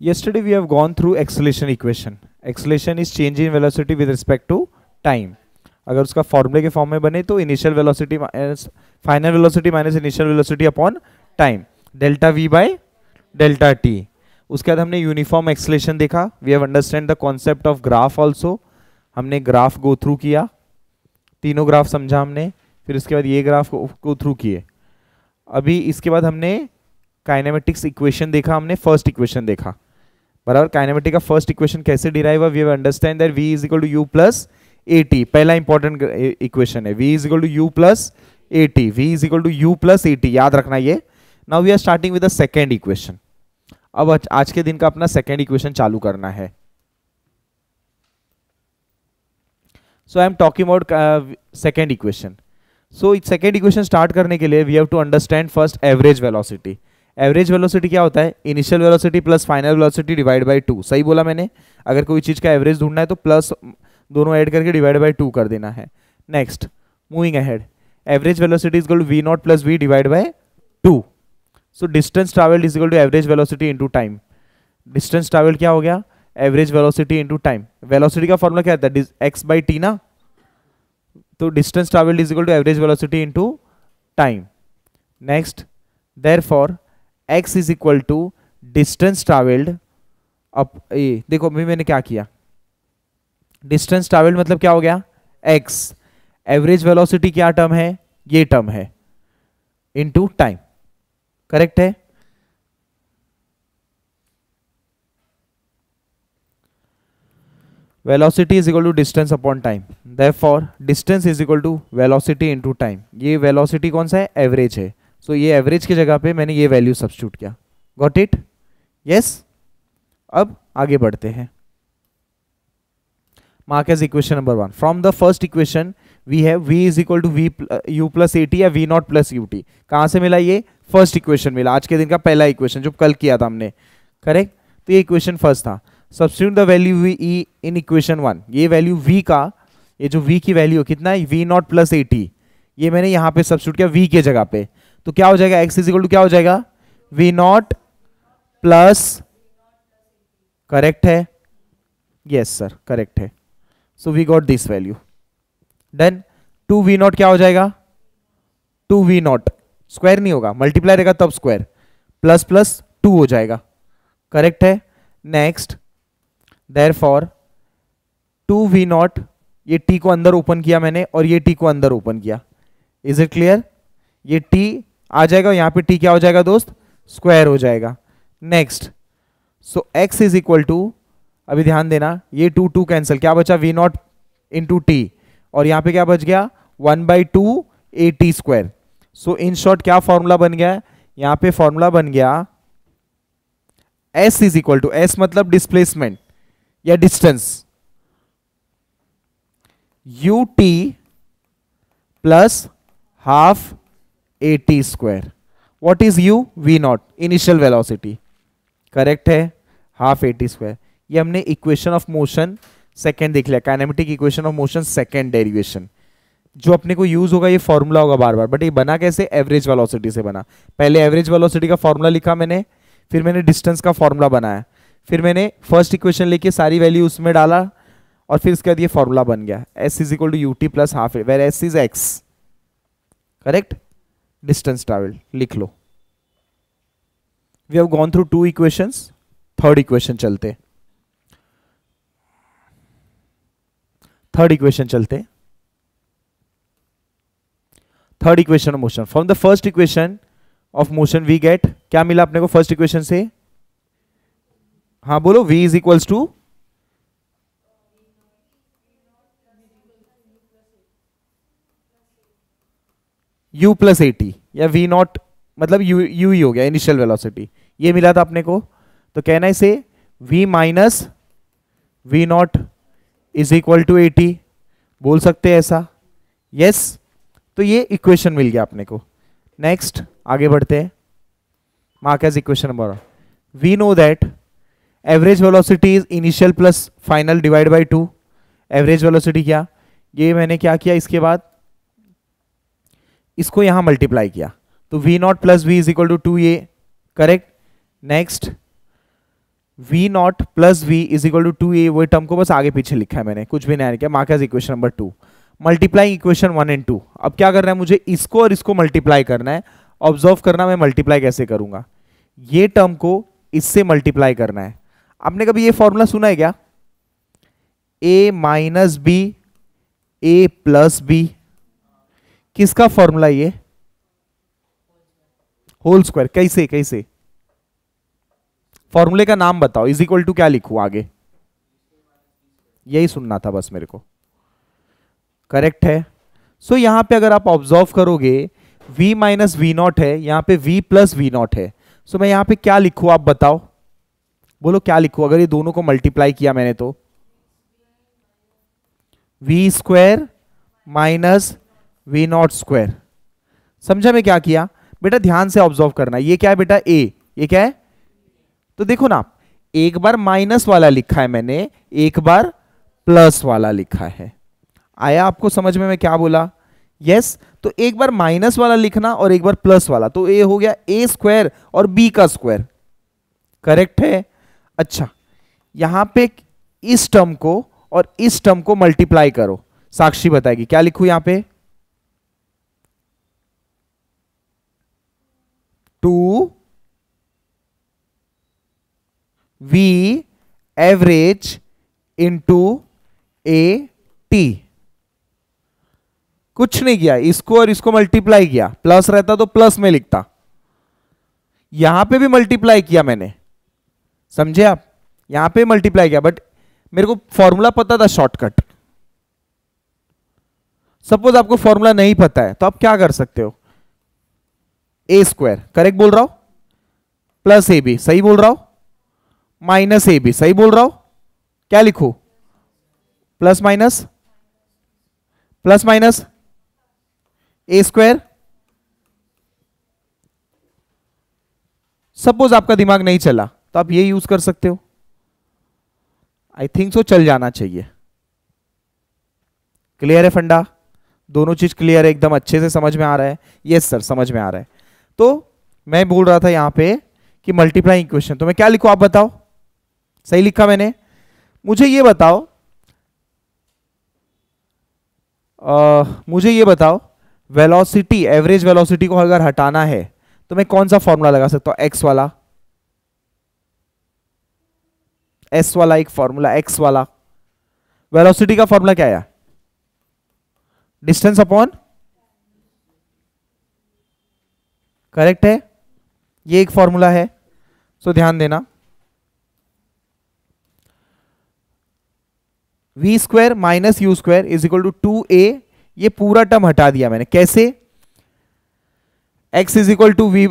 Yesterday we have gone through acceleration equation. Acceleration is change in velocity with respect to time. अगर उसका फॉर्मूले के form में बने तो initial velocity minus final velocity minus initial velocity upon time, delta V by delta T. उसके बाद हमने यूनिफॉर्म एक्सलेशन देखा. We have understand the concept of graph also. हमने ग्राफ गो थ्रू किया, तीनों ग्राफ समझा हमने. फिर इसके बाद ये ग्राफ गो थ्रू किए. अभी इसके बाद हमने काइनेमेटिक्स इक्वेशन देखा. हमने फर्स्ट इक्वेशन देखा बराबर. काइनेमेटिक का फर्स्ट इक्वेशन कैसे डिराइव हुआ. We have understand that v is equal to you plus A T. पहला इंपॉर्टेंट इक्वेशन है v is equal to you plus A T. v is equal to you plus A T, याद रखना ये. Now we are starting with the second equation. अब आज के दिन का अपना सेकेंड इक्वेशन चालू करना है. So I am talking about second equation. So second equation start करने के लिए we have to understand first average velocity. Average velocity क्या होता है. Initial velocity plus final velocity divide by 2. सही बोला मैंने. अगर कोई चीज का एवरेज ढूंढना है तो प्लस दोनों ऐड करके डिवाइड बाय 2 कर देना है. Next, moving ahead, average velocity is equal to V not plus V divide by 2. So distance travelled is equal to average velocity into time. Distance travelled क्या हो गया. Average velocity into time. Velocity का formula क्या आता है. X by T ना. तो distance travelled is equal to average velocity into time. Next, therefore x is equal to distance travelled up a. देखो अभी मैंने क्या किया. डिस्टेंस ट्रैवल्ड मतलब क्या हो गया x. एवरेज वेलोसिटी क्या टर्म है, ये टर्म है, इनटू टाइम. करेक्ट है. Velocity is equal to distance upon time. Therefore distance is equal to velocity into time. ये वेलोसिटी कौन सा है, एवरेज है. सो ये एवरेज की जगह पे मैंने ये वैल्यू सब्स्टिट्यूट किया. Got it. यस. अब आगे बढ़ते हैं. Mark as equation number 1. From the first equation we have v is equal to V U plus A T या V not plus U T. कहां से मिला ये, फर्स्ट इक्वेशन मिला. आज के दिन का पहला इक्वेशन जो कल किया था हमने. करेक्ट. तो ये इक्वेशन फर्स्ट था. Substitute the value V E in equation 1. ये वैल्यू v का, ये जो v की वैल्यू कितना है, V not plus A T, ये मैंने यहां पे सब्स्टिट्यूट किया v के जगह पे. तो क्या हो जाएगा, x इज इक्वल टू क्या हो जाएगा, वी नॉट प्लस. करेक्ट है. यस सर करेक्ट है. So we got this value. Then 2v0 क्या हो जाएगा, 2v0 स्क्वायर नहीं होगा, मल्टीप्लाई रहेगा तब स्क्वायर, प्लस प्लस 2 हो जाएगा. करेक्ट है. नेक्स्ट, देयरफॉर 2v0, ये t को अंदर ओपन किया मैंने और ये t को अंदर ओपन किया. Is it clear. ये t आ जाएगा, यहां पे t क्या हो जाएगा दोस्त, स्क्वायर हो जाएगा. Next, so x is equal to, अभी ध्यान देना, ये 2 2 कैंसिल, क्या बचा v नॉट इंटू टी, और यहां पे क्या बच गया 1/2 A T square. So in short क्या फॉर्मूला बन गया, यहां पे फॉर्मूला बन गया s is equal to, s मतलब डिस्प्लेसमेंट या distance, U T plus half A T square. What is u, v not, initial velocity. Correct है. Half A T square. ये हमने इक्वेशन ऑफ मोशन सेकेंड देख लिया. Kinematic equation of motion second derivation. जो अपने को use होगा ये फॉर्मूला होगा बार बार, बट ये बना कैसे, एवरेज वेलोसिटी से बना. पहले एवरेज वेलोसिटी का फॉर्मूला लिखा मैंने, फिर मैंने डिस्टेंस का फॉर्मूला बनाया, फिर मैंने फर्स्ट इक्वेशन लेके सारी वैल्यू उसमें डाला, और फिर इसके बाद ये फॉर्मूला बन गया s is equal to U T plus half, where s is x. Correct. Distance travel लिख लो. We have gone through 2 equations. Third equation चलते, थर्ड इक्वेशन चलते. Third equation of motion. From the first equation of motion we get, क्या मिला अपने को first equation से, हाँ बोलो, v is equals to, u plus A T, या v नॉट मतलब u ही हो गया इनिशियल वेलोसिटी, ये मिला था अपने को. तो कहना है इसे v minus v naught is equal to a t, बोल सकते हैं ऐसा. यस. तो ये इक्वेशन मिल गया अपने को. नेक्स्ट आगे बढ़ते हैं. Mark as equation number 1. We know that average velocity is initial plus final divide by 2. Average velocity क्या, ये मैंने क्या किया, इसके बाद इसको यहां मल्टीप्लाई किया, तो v naught plus v is equal to 2a. Correct. Next, v not plus v is equal to 2a, वो टर्म को बस आगे पीछे लिखा है मैंने, कुछ भी नहीं किया। Mark as equation number 2, multiplying equation 1 and 2। अब क्या करना है मुझे, इसको और इसको मल्टीप्लाई करना है। ऑब्जर्व करना मैं मल्टीप्लाई कैसे करूंगा, ये टर्म को इससे मल्टीप्लाई करना है। आपने कभी ये फॉर्मूला सुना है क्या, a minus b a plus b, किसका फॉर्मूला ये, होल स्क्वायर। कैसे कैसे, फॉर्मूले का नाम बताओ, इज इक्वल टू क्या लिखूं आगे, यही सुनना था बस मेरे को। करेक्ट है। सो यहां पे अगर आप ऑब्जर्व करोगे v माइनस वी नॉट है, यहां पे v प्लस वी नॉट है। सो मैं यहां पे क्या लिखूं, आप बताओ, बोलो क्या लिखूं अगर ये दोनों को मल्टीप्लाई किया मैंने तो, v square minus v naught square. समझा मैं क्या किया बेटा, ध्यान से ऑब्जर्व करना। ये क्या है बेटा, a, ये क्या है, तो देखो ना, एक बार माइनस वाला लिखा है मैंने, एक बार प्लस वाला लिखा है। आया आपको समझ में मैं क्या बोला, यस। तो एक बार माइनस वाला लिखना और एक बार प्लस वाला, तो ये हो गया a स्क्वायर और b का स्क्वायर। करेक्ट है। अच्छा, यहां पे इस टर्म को और इस टर्म को मल्टीप्लाई करो, साक्षी बताएगी क्या लिखूं यहां पे, 2 v average into a t। कुछ नहीं किया, इसको और इसको मल्टीप्लाई किया, प्लस रहता तो प्लस में लिखता, यहां पे भी मल्टीप्लाई किया मैंने, समझे आप, यहां पे मल्टीप्लाई किया, बट मेरे को फॉर्मूला पता था शॉर्टकट। सपोज आपको फॉर्मूला नहीं पता है तो आप क्या कर सकते हो, ए स्क्वायर करेक्ट बोल रहा हूं, प्लस ए बी सही बोल रहा हूं, माइनस ए बी सही बोल रहा हूं, क्या लिखू, प्लस माइनस, प्लस माइनस ए स्क्वायर। सपोज आपका दिमाग नहीं चला तो आप ये यूज कर सकते हो, आई थिंक सो चल जाना चाहिए। क्लियर है फंडा, दोनों चीज क्लियर है, एकदम अच्छे से समझ में आ रहा है, यस सर समझ में आ रहा है। तो मैं बोल रहा था यहां पे कि मल्टीप्लाइंग इक्वेशन, तो मैं क्या लिखूं आप बताओ, सही लिखा मैंने। मुझे ये बताओ, मुझे ये बताओ, वेलोसिटी, एवरेज वेलोसिटी को अगर हटाना है तो मैं कौन सा फॉर्मूला लगा सकता हूं, एक्स वाला, एस वाला एक फॉर्मूला, एक्स वाला। वेलोसिटी का फॉर्मूला क्या है, डिस्टेंस अपॉन, करेक्ट है, ये एक फॉर्मूला है। सो ध्यान देना, V square minus U square is equal to 2a, ये पूरा टर्म हटा दिया मैंने, कैसे, x is equal to V,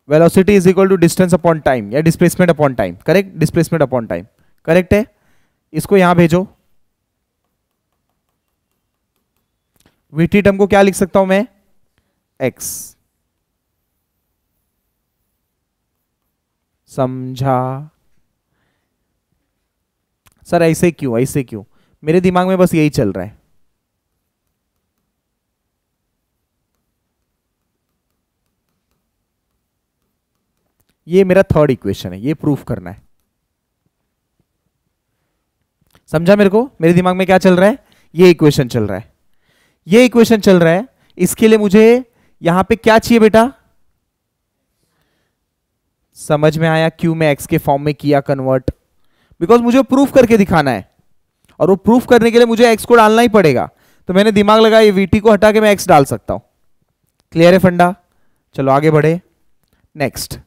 velocity is equal to distance upon time या displacement upon time, correct, displacement upon time, correct है। इसको यहां भेजो, वीटी टर्म को क्या लिख सकता हूं मैं, x, समझा सर, ऐसे क्यों, ऐसे क्यों, मेरे दिमाग में बस यही चल रहा है। ये मेरा थर्ड इक्वेशन है, ये प्रूफ करना है, समझा मेरे को, मेरे दिमाग में क्या चल रहा है, ये इक्वेशन चल रहा है, ये इक्वेशन चल रहा है। इसके लिए मुझे यहां पे क्या चाहिए बेटा, समझ में आया क्यों मैं एक्स के फॉर्म में किया कन्वर्ट, बिकॉज मुझे प्रूफ करके दिखाना है, और वो प्रूफ करने के लिए मुझे एक्स को डालना ही पड़ेगा। तो मैंने दिमाग लगाया, ये वीटी को हटा के मैं एक्स डाल सकता हूं। क्लियर है फंडा, चलो आगे बढ़े। नेक्स्ट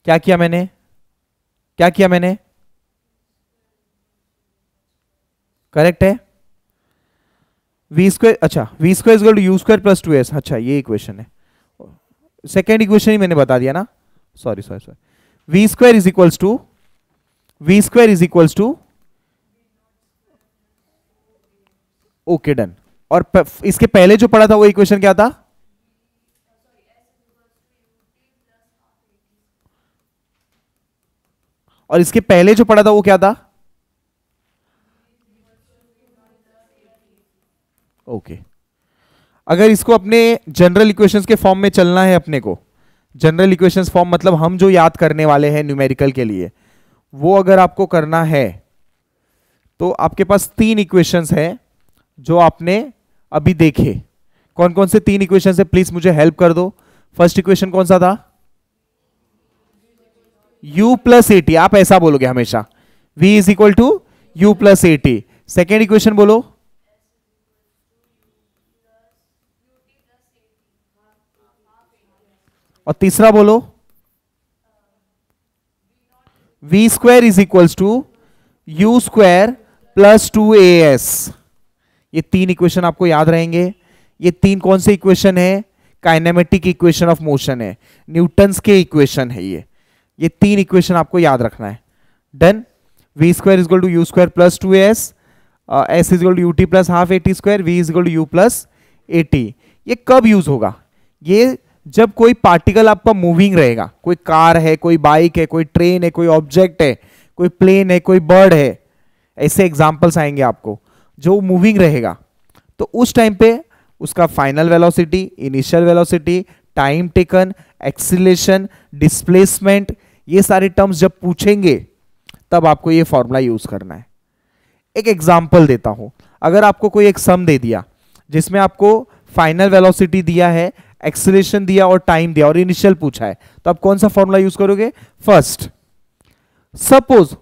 क्या किया मैंने, क्या किया मैंने, करेक्ट है, वी स्क्वायर, अच्छा v square is equal to you square plus 2s, अच्छा ये इक्वेशन है, सेकेंड इक्वेशन ही मैंने बता दिया ना, sorry sorry sorry, v square is equals to, v square is equals to, okay done. और इसके पहले जो पढ़ा था वो इक्वेशन क्या था, और इसके पहले जो पढ़ा था वो क्या था, ओके। अगर इसको अपने जनरल इक्वेशंस के फॉर्म में चलना है अपने को, जनरल इक्वेशंस फॉर्म मतलब हम जो याद करने वाले हैं न्यूमेरिकल के लिए, वो अगर आपको करना है तो आपके पास 3 इक्वेशंस है जो आपने अभी देखे। कौन कौन से 3 इक्वेशंस है, प्लीज मुझे हेल्प कर दो। फर्स्ट इक्वेशन कौन सा था? u प्लस ए टी, आप ऐसा बोलोगे हमेशा, v is equal to you plus A t. Second equation बोलो, और तीसरा बोलो, v square is equals to you square plus 2as। ये 3 इक्वेशन आपको याद रहेंगे। ये 3 कौन से इक्वेशन है? काइनेमेटिक इक्वेशन ऑफ मोशन है, न्यूटन्स के इक्वेशन है ये 3 इक्वेशन आपको याद रखना है। Done. v square is equal to you square plus 2as, s is equal to u t plus half A T square, v is equal to you plus A T. ये कब use होगा? ये जब कोई पार्टिकल आपका मूविंग रहेगा, कोई car है, कोई बाइक है, कोई ट्रेन है, कोई ऑब्जेक्ट है, कोई प्लेन है, कोई बर्ड है, ऐसे एग्जांपल्स आएंगे आपको जो मूविंग रहेगा। तो उस टाइम पे उसका final velocity, initial velocity, time taken, acceleration, displacement, ये सारे टर्म्स जब पूछेंगे तब आपको ये फॉर्मूला यूज करना है। एक एग्जांपल देता हूं, अगर आपको कोई एक सम दे दिया जिसमें आपको फाइनल वेलोसिटी दिया है, एक्सीलरेशन दिया और टाइम दिया और इनिशियल पूछा है, तो आप कौन सा फॉर्मूला यूज करोगे? फर्स्ट। सपोज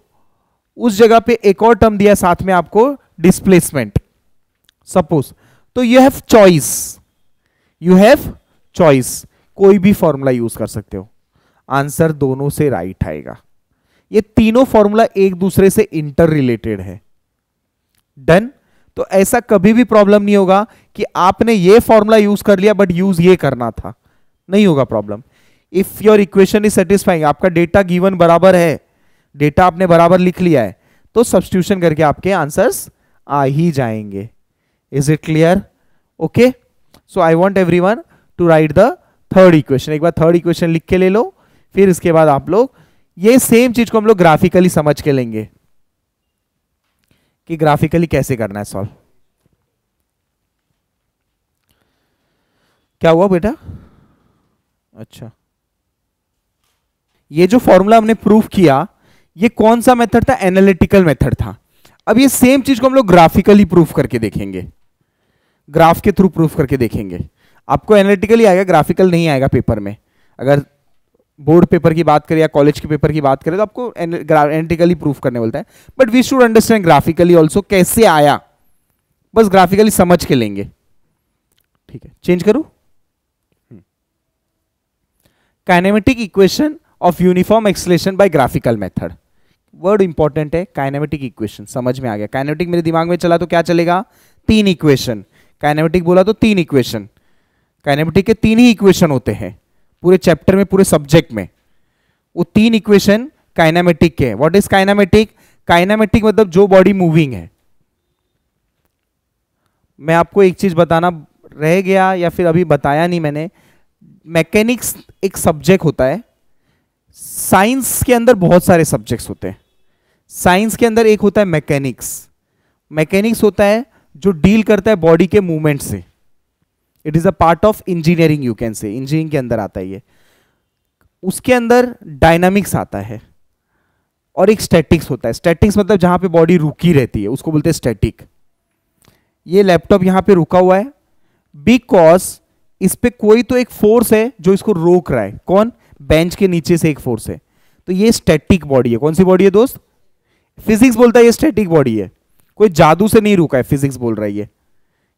उस जगह पे एक और टर्म दिया साथ में आपको, डिस्प्लेसमेंट सपोज, तो you have choice, you have choice, कोई भी फॉर्मूला यूज कर सकते हो, आंसर दोनों से राइट आएगा। ये तीनों फॉर्मूला एक दूसरे से इंटर रिलेटेड है। डन। तो ऐसा कभी भी प्रॉब्लम नहीं होगा कि आपने ये फॉर्मूला यूज कर लिया बट यूज ये करना था, नहीं होगा problem. If your equation is satisfying, आपका डेटा गिवन बराबर है, डेटा आपने बराबर लिख लिया है, तो सब्स्टिट्यूशन करके आपके आंसर्स आ ही जाएंगे। Is it clear? Okay, so I want everyone to write the third equation. एक बार थर्ड इक्वेशन लिख के ले लो, फिर इसके बाद आप लोग ये सेम चीज को हम लोग ग्राफिकली समझ के लेंगे कि ग्राफिकली कैसे करना है सॉल्व। क्या हुआ बेटा? अच्छा, ये जो फॉर्मूला हमने प्रूफ किया, ये कौन सा मेथड था? एनालिटिकल मेथड था। अब ये सेम चीज को हम लोग ग्राफिकली प्रूफ करके देखेंगे, ग्राफ के थ्रू प्रूफ करके देखेंगे। आपको एनालिटिकली आएगा, ग्राफिकल नहीं आएगा पेपर में। अगर बोर्ड पेपर की बात करें या कॉलेज के पेपर की बात करें तो आपको एनालिटिकली प्रूफ करने बोलता है, but we should understand graphically also कैसे आया, बस ग्राफिकली समझ के लेंगे। ठीक है, चेंज करूं? Kinematic equation of uniform acceleration by graphical method. Word important है, काइनेमेटिक इक्वेशन। समझ में आ गया? काइनेमेटिक मेरे दिमाग में चला तो क्या चलेगा? 3 इक्वेशन। काइनेमेटिक बोला तो 3 इक्वेशन। काइनेमेटिक के 3 ही इक्वेशन होते हैं पूरे चैप्टर में, पूरे सब्जेक्ट में। वो 3 इक्वेशन काइनेमेटिक के। What is kinematic? काइनेमेटिक मतलब जो बॉडी मूविंग है। मैं आपको एक चीज बताना रह गया या फिर अभी बताया नहीं मैंने, मैकेनिक्स एक सब्जेक्ट होता है। साइंस के अंदर बहुत सारे सब्जेक्ट्स होते हैं। साइंस के अंदर एक होता है मैकेनिक्स। मैकेनिक्स होता है जो डील करता है बॉडी के मूवमेंट से। It is a part of engineering, you can say, engineering के अंदर आता है ये। उसके अंदर डायनामिक्स आता है और एक स्टैटिक्स होता है। स्टैटिक्स मतलब जहां पे बॉडी रुकी रहती है, उसको बोलते हैं स्टैटिक। ये लैपटॉप यहां पे रुका हुआ है बिकॉज इस पे कोई तो एक फोर्स है जो इसको रोक रहा है। कौन? बेंच के नीचे से एक फोर्स है, तो ये स्टैटिक बॉडी है। कौन सी बॉडी है दोस्त? फिजिक्स बोलता है ये स्टैटिक बॉडी है। कोई जादू से नहीं रुका है, फिजिक्स बोल रहा है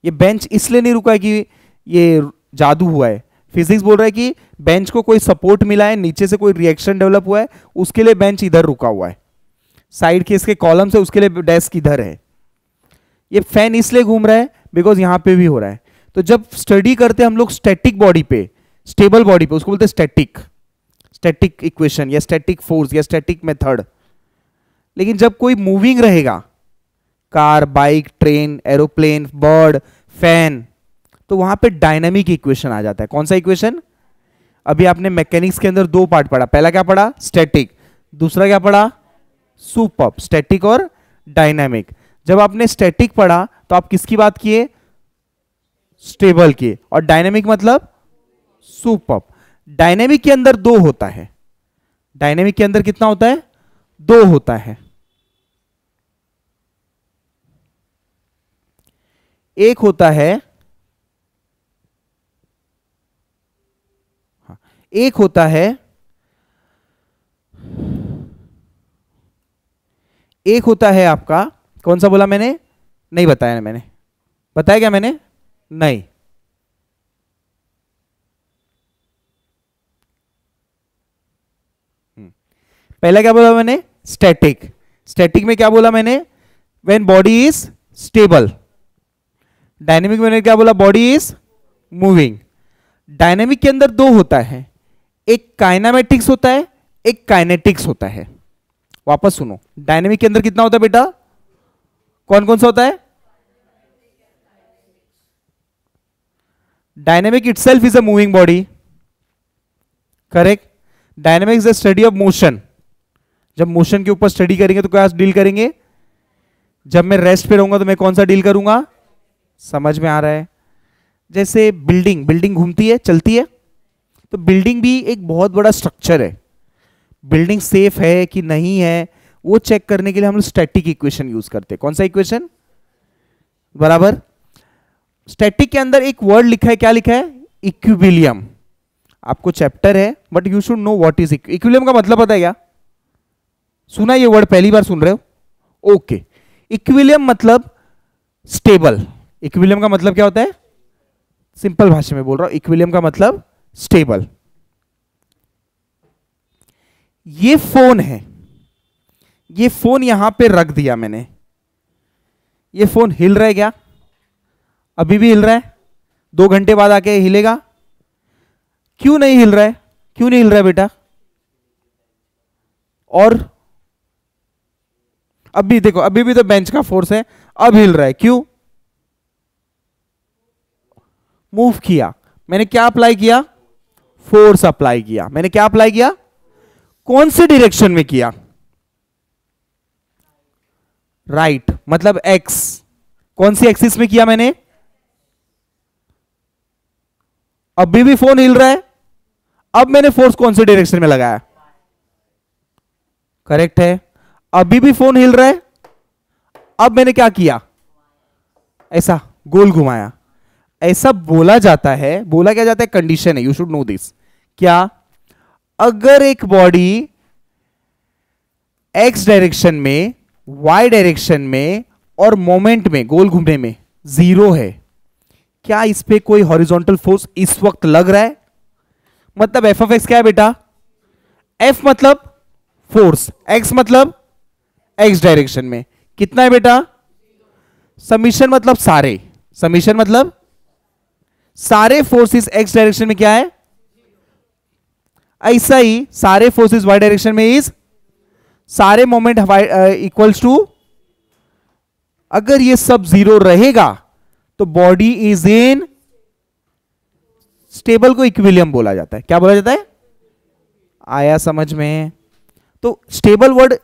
ये बेंच इसलिए नहीं रुका है कि ये जादू हुआ है। फिजिक्स बोल रहा है कि बेंच को कोई सपोर्ट मिला है, नीचे से कोई रिएक्शन डेवलप हुआ है, उसके लिए बेंच इधर रुका हुआ है। साइड के इसके कॉलम से उसके लिए डेस्क इधर है। ये फैन इसलिए घूम रहा है बिकॉज यहां पे भी हो रहा है। तो जब स्टडी करते हैं हम लोग स्टैटिक बॉडी पे, स्टेबल बॉडी पे, उसको बोलते हैं स्टैटिक, स्टैटिक इक्वेशन या स्टैटिक फोर्स या स्टैटिक मेथड। लेकिन जब कोई मूविंग रहेगा, car, bike, train, aeroplane, bird, fan, तो वहां पे डायनामिक इक्वेशन आ जाता है। कौन सा इक्वेशन? अभी आपने मैकेनिक्स के अंदर 2 पार्ट पढ़ा। पहला क्या पढ़ा? स्टैटिक। दूसरा क्या पढ़ा? सुपर्ब, स्टैटिक और डायनामिक। जब आपने स्टैटिक पढ़ा तो आप किसकी बात किए? स्टेबल की, और डायनेमिक मतलब सुपर। डायनेमिक के अंदर दो होता है, डायनेमिक के अंदर कितना होता है? दो होता है। एक होता है, एक होता है, एक होता है आपका, कौन सा बोला मैंने? नहीं बताया ना मैंने, बताया क्या मैंने? नहीं। पहला क्या बोला मैंने? स्टैटिक। स्टैटिक में क्या बोला मैंने? When body is stable. Dynamic में क्या बोला? Body is moving. डायनेमिक के अंदर दो होता है, एक काइनामेटिक्स होता है, एक काइनेटिक्स होता है। वापस सुनो, डायनेमिक के अंदर कितना होता है बेटा? कौन कौन सा होता है? Dynamic itself is a moving body, correct. Dynamic is the study of motion. जब मोशन के ऊपर स्टडी करेंगे तो क्या डील करेंगे? जब मैं रेस्ट पे रहूंगा तो मैं कौन सा डील करूंगा? समझ में आ रहा है? जैसे बिल्डिंग, बिल्डिंग घूमती है, चलती है, तो बिल्डिंग भी एक बहुत बड़ा स्ट्रक्चर है। बिल्डिंग सेफ है कि नहीं है वो चेक करने के लिए हम लोग स्टैटिक इक्वेशन यूज करते हैं। कौन सा इक्वेशन? बराबर। स्टैटिक के अंदर एक वर्ड लिखा है, क्या लिखा है? इक्विलिब्रियम। आपको चैप्टर है but you should know what is equilibrium. का मतलब पता है क्या? सुना ये वर्ड पहली बार सुन रहे हो? ओके। इक्विलिब्रियम मतलब स्टेबल। इक्विलिब्रियम का मतलब क्या होता है? सिंपल भाषा में बोल रहा हूं, इक्विलिब्रियम का मतलब स्टेबल। ये फोन है, ये फोन यहां पे रख दिया मैंने, ये फोन हिल रहा है क्या? अभी भी हिल रहा है, 2 घंटे बाद आके हिलेगा? क्यों नहीं हिल रहा है? क्यों नहीं हिल रहा है बेटा? और अभी देखो, अभी भी तो बेंच का फोर्स है, अब हिल रहा है, क्यों? मूव किया, मैंने क्या अप्लाई किया? फोर्स अप्लाई किया। मैंने क्या अप्लाई किया? कौन से डायरेक्शन में किया? राइट, मतलब एक्स। कौन सी एक्सिस में किया मैंने? अभी भी फोन हिल रहा है, अब मैंने फोर्स कौन से डायरेक्शन में लगाया? करेक्ट है। अभी भी फोन हिल रहा है, अब मैंने क्या किया? ऐसा गोल घुमाया। ऐसा बोला जाता है, बोला क्या जाता है? कंडीशन है, यू शुड नो दिस। क्या? अगर एक बॉडी एक्स डायरेक्शन में, वाई डायरेक्शन में और मोमेंट में, गोल घूमने में जीरो है, क्या इस पे कोई हॉरिजॉन्टल फोर्स इस वक्त लग रहा है? मतलब एफ ऑफ एक्स क्या है बेटा? एफ मतलब फोर्स, एक्स मतलब एक्स डायरेक्शन में कितना है बेटा? समीशन मतलब सारे, समीशन मतलब सारे फोर्सेस एक्स डायरेक्शन में क्या है? ऐसा ही सारे फोर्सेस वाई डायरेक्शन में इज सारे मोमेंट इक्वल्स टू, अगर ये सब जीरो रहेगा तो बॉडी इज इन स्टेबल को इक्विलिब्रियम बोला जाता है। क्या बोला जाता है? आया समझ में? तो स्टेबल वर्ड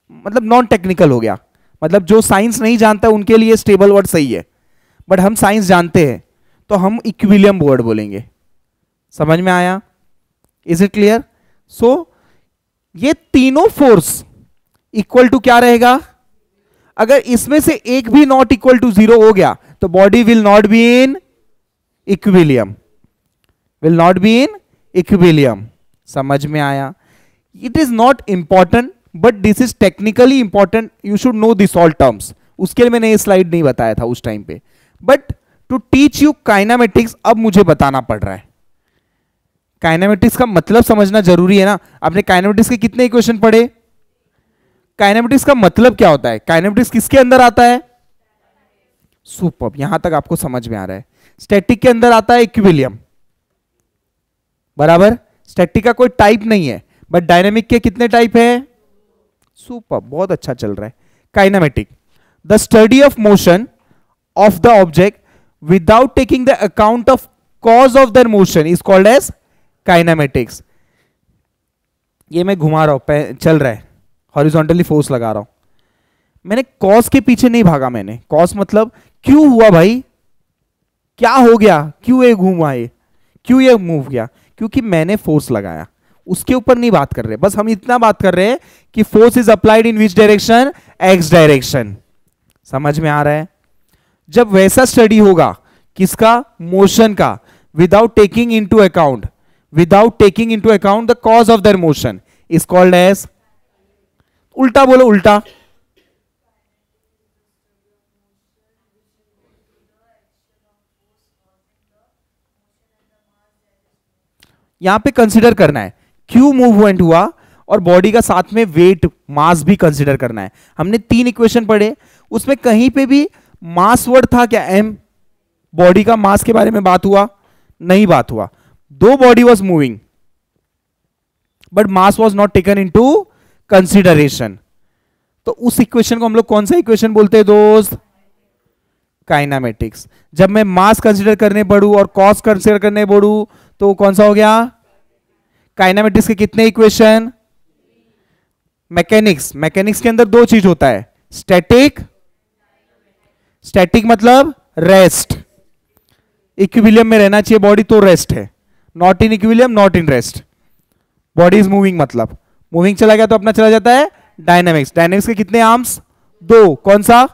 मतलब नॉन टेक्निकल हो गया, मतलब जो साइंस नहीं जानता उनके लिए स्टेबल वर्ड सही है, बट हम साइंस जानते हैं तो हम इक्विलिब्रियम वर्ड बोलेंगे। समझ में आया? Is it clear? सो ये तीनों फोर्स इक्वल टू क्या रहेगा? अगर इसमें से एक भी नॉट इक्वल टू जीरो हो गया तो body will not be in equilibrium, will not be in equilibrium. समझ में आया? It is not important but this is technically important, you should know this all terms. उसके लिए मैंने ये स्लाइड नहीं बताया था उस टाइम पे, but to teach you kinematics अब मुझे बताना पड़ रहा है। काइनेमेटिक्स का मतलब समझना जरूरी है ना। आपने काइनेमेटिक्स के कितने इक्वेशन पढ़े? काइनेमेटिक्स का मतलब क्या होता है? काइनेमेटिक्स किसके अंदर आता है? सुपर, यहां तक आपको समझ में आ रहा है। स्टैटिक के अंदर आता है इक्विलिब्रियम, बराबर। स्टैटिक का कोई टाइप नहीं है, बट डायनेमिक के कितने टाइप है? सुपर, बहुत अच्छा चल रहा है। Kinematic, the study of motion of the object without taking the account of cause of the motion is called as kinematics. ये मैं घुमा रहा हूं, चल रहा है, हॉरिजॉन्टली फोर्स लगा रहा हूं, मैंने कॉज के पीछे नहीं भागा। मैंने कॉज मतलब क्यों हुआ भाई, क्या हो गया, क्यों ये घूमा, ये क्यों ये मूव किया, क्योंकि मैंने फोर्स लगाया, उसके ऊपर नहीं बात कर रहे, बस हम इतना बात कर रहे हैं कि force is applied in which direction, x direction. समझ में आ रहा है? जब वैसा स्टडी होगा किसका, मोशन का, without taking into account the cause of their motion is called as, उल्टा बोलो, उल्टा, यहां पे कंसीडर करना है क्यों मूवमेंट हुआ, और बॉडी का साथ में वेट मास भी कंसीडर करना है। हमने 3 इक्वेशन पढ़े, उसमें कहीं पे भी मास वर्ड था क्या, एम, बॉडी का मास के बारे में बात हुआ, नहीं बात हुआ। दो body was moving but mass was not taken into consideration, तो उस इक्वेशन को हम लोग कौन सा इक्वेशन बोलते हैं दोस्त, काइनामेटिक्स। जब मैं मास कंसीडर करने पड़ू और कॉस कंसीडर करने पड़ू तो कौन सा हो गया, काइनामेटिक्स के कितने इक्वेशन, मैकेनिक्स के अंदर 2 चीज होता है, स्टैटिक, स्टैटिक मतलब रेस्ट, इक्विलिब्रियम में रहना चाहिए बॉडी तो रेस्ट है, not in equilibrium not in rest, body is moving मतलब मूविंग चला गया तो अपना चला जाता है डायनामिक्स। डायनामिक्स के कितने आर्म्स, 2, कौन सा,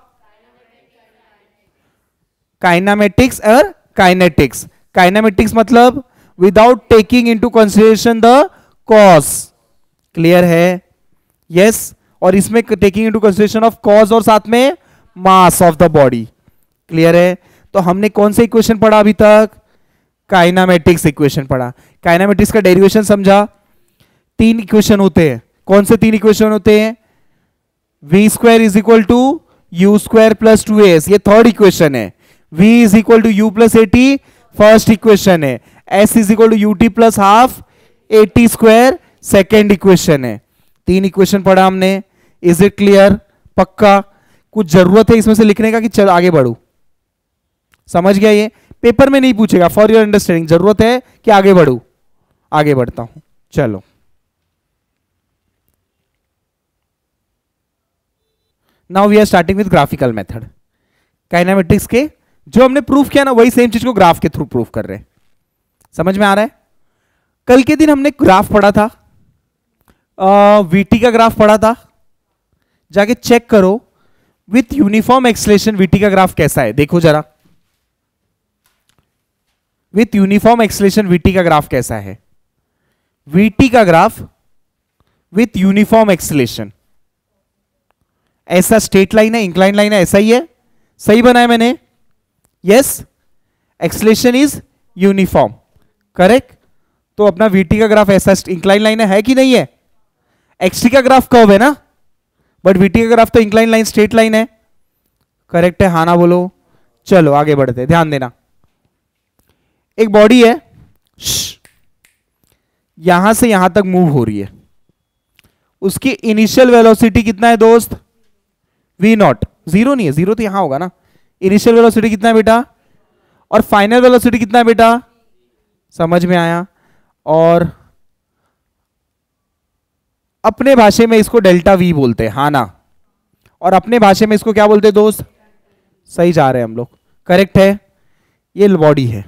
काइनामेटिक्स और काइनेटिक्स। काइनामेटिक्स मतलब without taking into consideration the cause, clear है, यस, और इसमें taking into consideration of cause और साथ में mass of the body, clear है। तो हमने कौन से इक्वेशन पढ़ा अभी तक, काइनामेटिक्स इक्वेशन पढ़ा। काइनामेटिक्स का डेरिवेशन समझा, 3 इक्वेशन होते हैं, कौन से 3 इक्वेशन होते हैं, v square is equal to you square plus 2as, ये थर्ड इक्वेशन है, v is equal to you plus A t first equation है, s is equal to U T plus half A T square second equation है। 3 equation पढ़ा हमने, is it clear, पक्का, कुछ जरूरत है इसमें से लिखने का कि चल आगे बढ़ू, समझ गया, ये पेपर में नहीं पूछेगा, फॉर योर अंडरस्टैंडिंग, जरूरत है कि आगे बढ़ू, आगे बढ़ता हूं, चलो। Now we are starting with graphical method. Kinematics के जो हमने प्रूफ किया ना वही सेम चीज को ग्राफ के थ्रू प्रूफ कर रहे हैं, समझ में आ रहा है। कल के दिन हमने ग्राफ पढ़ा था, वीटी का ग्राफ पढ़ा था, जाके चेक करो विथ यूनिफॉर्म एक्सेलरेशन वीटी का ग्राफ कैसा है, देखो जरा, विथ यूनिफॉर्म एक्सेलरेशन वीटी का ग्राफ कैसा है, वीटी का ग्राफ विथ यूनिफॉर्म एक्सेलरेशन, ऐसा स्ट्रेट लाइन है, इंक्लाइन लाइन है, ऐसा ही है, सही बनाया मैंने, yes, acceleration is uniform, correct. तो अपना वीटी का ग्राफ ऐसा इंक्लाइन लाइन है कि नहीं है, एक्सटी का ग्राफ कर्व है ना, बट वीटी का ग्राफ तो इंक्लाइन लाइन स्ट्रेट लाइन है, करेक्ट है, हाँ ना बोलो। चलो आगे बढ़ते, ध्यान देना, एक बॉडी है, यहां से यहां तक मूव हो रही है, उसकी इनिशियल वेलोसिटी कितना है दोस्त, v नॉट, 0 नहीं है, 0 तो यहां होगा ना, इनिशियल वेलोसिटी कितना है बेटा, और फाइनल वेलोसिटी कितना है बेटा, समझ में आया। और अपने भाषा में इसको डेल्टा वी बोलते हैं, हाँ ना, और अपने भाषा में इसको क्या बोलते हैं दोस्त, सही जा रहे हैं हम लोग, करेक्ट है, ये बॉडी है,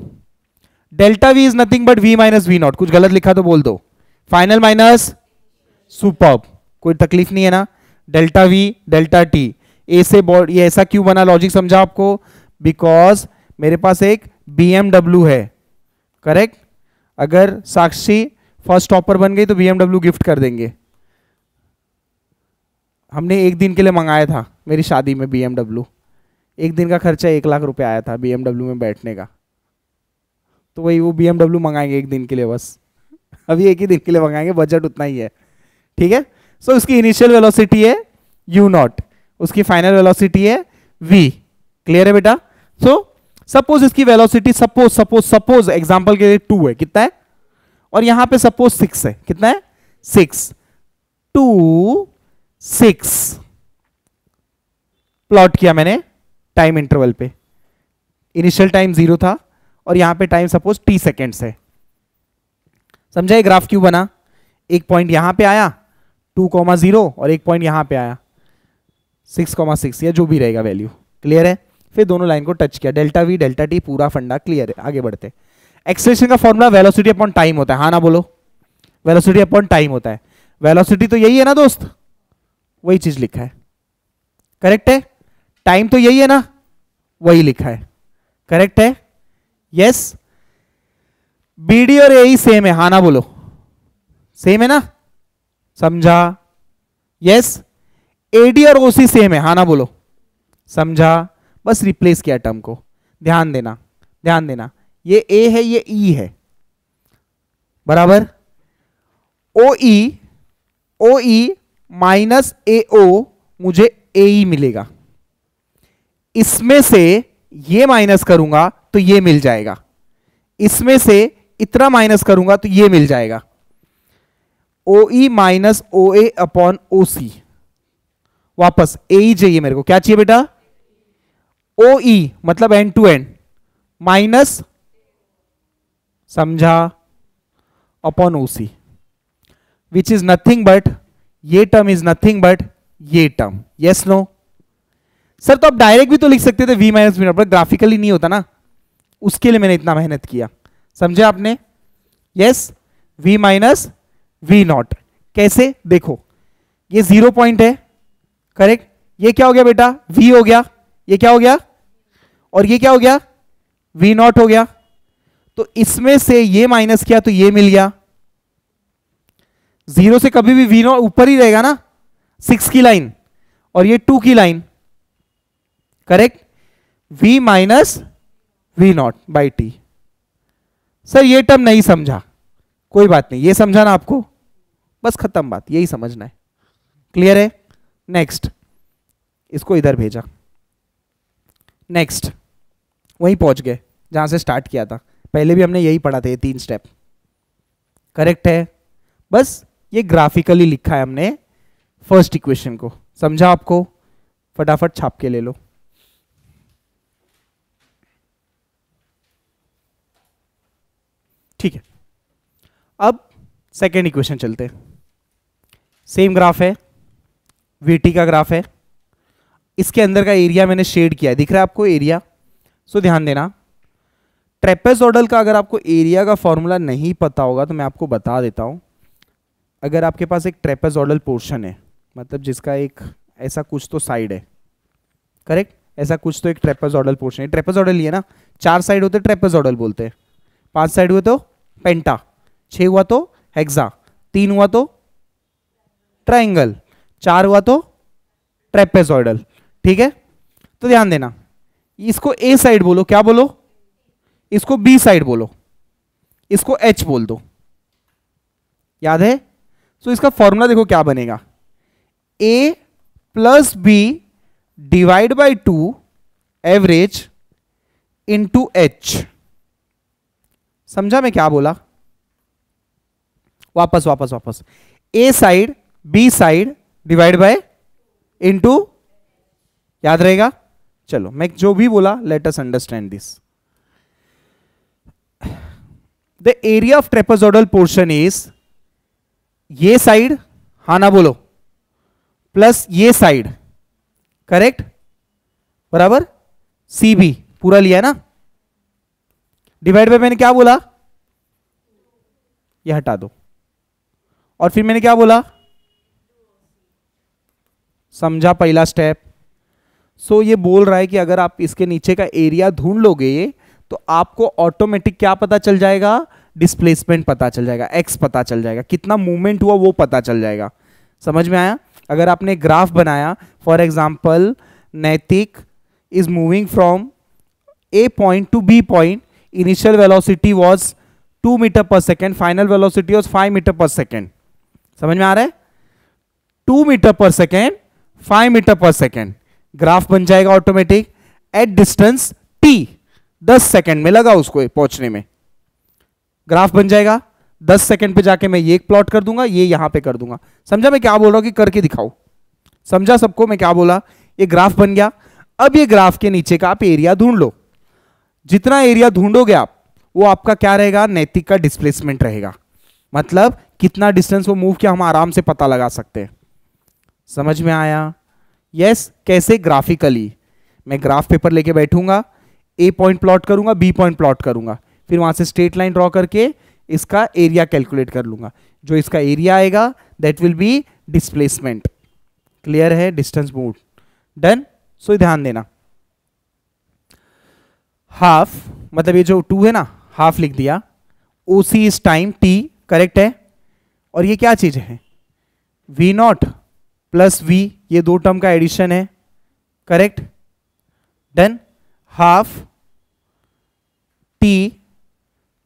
delta v is nothing but v minus v naught, कुछ गलत लिखा तो बोल दो, फाइनल माइनस सुपर्ब, कोई तकलीफ नहीं है ना, डेल्टा वी डेल्टा टी, ए से बॉडी, ये ऐसा क्यों बना, लॉजिक समझा आपको, बिकॉज मेरे पास एक BMW है, करेक्ट, अगर साक्षी फर्स्ट टॉपर बन गई तो BMW गिफ्ट कर देंगे, हमने एक दिन के लिए मंगाया था मेरी शादी में BMW, एक दिन का खर्चा 1 लाख रुपए आया था BMW में बैठने का, तो वही वो BMW मंगाएंगे एक दिन के लिए बस, अभी एक ही दिन के लिए मंगाएंगे, बजट उतना ही है, ठीक है। सो उसकी इनिशियल वेलोसिटी है u नॉट, उसकी फाइनल वेलोसिटी है v, क्लियर है बेटा। सो सपोज इसकी वेलोसिटी सपोज एग्जांपल के लिए 2 है, कितना है, और यहां पे सपोज 6 है, कितना है 6, 2 6 प्लॉट किया मैंने टाइम इंटरवल पे, इनिशियल टाइम 0 था और यहां पे टाइम सपोज t सेकेंड्स है, समझा ये ग्राफ क्यों बना, एक पॉइंट यहां पे आया 2,0 और एक पॉइंट यहां पे आया 6,6, या जो भी रहेगा वैल्यू, क्लियर है। फिर दोनों लाइन को टच किया, डेल्टा वी डेल्टा टी, पूरा फंडा क्लियर है। आगे बढ़ते। एक्सेलरेशन का फॉर्मूला वेलोसिटी अपॉन टाइम होता है, हाँ ना बोलो, वेलोसिटी अपॉन टाइम होता है। वेलोसिटी तो यही है ना दोस्त, वही चीज लिखा है, करेक्ट है। टाइम तो यही है ना, वही लिखा है, करेक्ट है। यस, बीडी और एई सेम है, हाँ ना बोलो, सेम है ना, समझा। यस, एडी और ओसी सेम है, हाँ ना बोलो, समझा। बस रिप्लेस किया टर्म को, ध्यान देना, ध्यान देना, ये ए है ये ई है, बराबर। ओ ई माइनस ए ओ मुझे ए ई मिलेगा, इसमें से ये माइनस करूंगा तो ये मिल जाएगा, इसमें से इतना माइनस करूंगा तो ये मिल जाएगा। ओ ई माइनस ओ ए अपॉन ओ सी, वापस ए ई चाहिए मेरे को, क्या चाहिए बेटा, ओ ई मतलब एंड टू एंड माइनस, समझा, upon O C, which is nothing but, ये टर्म इज नथिंग बट ये टर्म। यस नो सर, तो आप डायरेक्ट भी तो लिख सकते थे v माइनस वी नॉट, पर ग्राफिकली नहीं होता ना, उसके लिए मैंने इतना मेहनत किया, समझे आपने। Yes, v minus v naught कैसे, देखो ये 0 पॉइंट है, करेक्ट, ये क्या हो गया बेटा, v हो गया, ये क्या हो गया, और ये क्या हो गया, v नॉट हो गया। तो इसमें से ये माइनस किया तो ये मिल गया, 0 से कभी भी v नॉट ऊपर ही रहेगा ना, 6 की लाइन और ये 2 की line, correct, v minus v naught by t. Sir ये टर्म नहीं समझा, कोई बात नहीं, ये समझा ना आपको, बस खत्म बात, यही समझना है, क्लियर है। नेक्स्ट, इसको इधर भेजा, नेक्स्ट वहीं पहुंच गए जहां से स्टार्ट किया था, पहले भी हमने यही पढ़ा था, ये 3 स्टेप, करेक्ट है। बस ये ग्राफिकली लिखा है हमने फर्स्ट इक्वेशन को, समझा आपको, फटाफट छाप के ले लो। ठीक है, अब सेकेंड इक्वेशन चलते हैं। सेम ग्राफ है, वीटी का ग्राफ है, इसके अंदर का एरिया मैंने शेड किया है, दिख रहा है आपको एरिया। सो ध्यान देना, ट्रेपेजॉइडल का अगर आपको एरिया का फॉर्मूला नहीं पता होगा तो मैं आपको बता देता हूं। अगर आपके पास एक ट्रेपेजॉइडल पोर्शन है, मतलब जिसका एक ऐसा कुछ तो साइड है, करेक्ट, ऐसा कुछ तो एक ट्रेपेजॉइडल पोर्शन है, ट्रेपेजॉइडल ही है ना, 4 साइड होते ट्रेपेजॉइडल बोलते हैं, 5 साइड हुए तो पेंटा, 6 हुआ तो हेक्सा, 3 हुआ तो ट्राइंगल, 4 हुआ तो ट्रेपेजॉइडल, ठीक है। तो ध्यान देना, इसको ए साइड बोलो, क्या बोलो, इसको बी साइड बोलो, इसको एच बोल दो, याद है। तो इसका फॉर्मूला देखो क्या बनेगा, A plus B divide by 2 average into H. समझा मैं क्या बोला, वापस वापस वापस, A side B side divide by into, याद रहेगा। चलो मैं जो भी बोला, let us understand this. The area of trapezoidal portion is, ये साइड, हाँ ना बोलो, प्लस ये साइड, करेक्ट, बराबर, सी बी पूरा लिया ना, डिवाइड बाय मैंने क्या बोला, ये हटा दो, और फिर मैंने क्या बोला, समझा पहला स्टेप। सो ये बोल रहा है कि अगर आप इसके नीचे का एरिया ढूंढ लोगे तो आपको ऑटोमेटिक क्या पता चल जाएगा, डिस्प्लेसमेंट पता चल जाएगा, एक्स पता चल जाएगा, कितना मूवमेंट हुआ वो पता चल जाएगा। समझ में आया। अगर आपने ग्राफ बनाया, for example Naitik is moving from A point to B point, initial velocity was 2 metre per second, final velocity was 5 metre per second. समझ में आ रहा है, 2 metre per second 5 metre per second, graph बन जाएगा automatic at distance T, 10 second में लगा उसको पहुंचने में, ग्राफ बन जाएगा। 10 सेकेंड पे जाके मैं ये प्लॉट कर दूंगा, ये यहां पे कर दूंगा। समझा मैं क्या बोल रहा हूं कि करके दिखाओ, समझा सबको मैं क्या बोला। ये ग्राफ बन गया। अब ये ग्राफ के नीचे का आप एरिया ढूंढ लो, जितना एरिया ढूंढोगे आप, वो आपका क्या रहेगा, नैतिक का डिस्प्लेसमेंट रहेगा। मतलब कितना डिस्टेंस वो मूव किया हम आराम से पता लगा सकते हैं। समझ में आया। यस, कैसे, ग्राफिकली। मैं ग्राफ पेपर लेके बैठूंगा, ए पॉइंट प्लॉट करूंगा, बी पॉइंट प्लॉट करूंगा, फिर वहां से स्ट्रेट लाइन ड्रॉ करके इसका एरिया कैलकुलेट कर लूंगा। जो इसका एरिया आएगा that will be displacement. Clear है? Distance move. डन। सो ध्यान देना, हाफ मतलब ये जो 2 है ना, हाफ लिख दिया। ओसी इज टाइम टी, करेक्ट है। और ये क्या चीज है? वी नॉट प्लस वी, ये दो टर्म का एडिशन है, correct. Done. Half T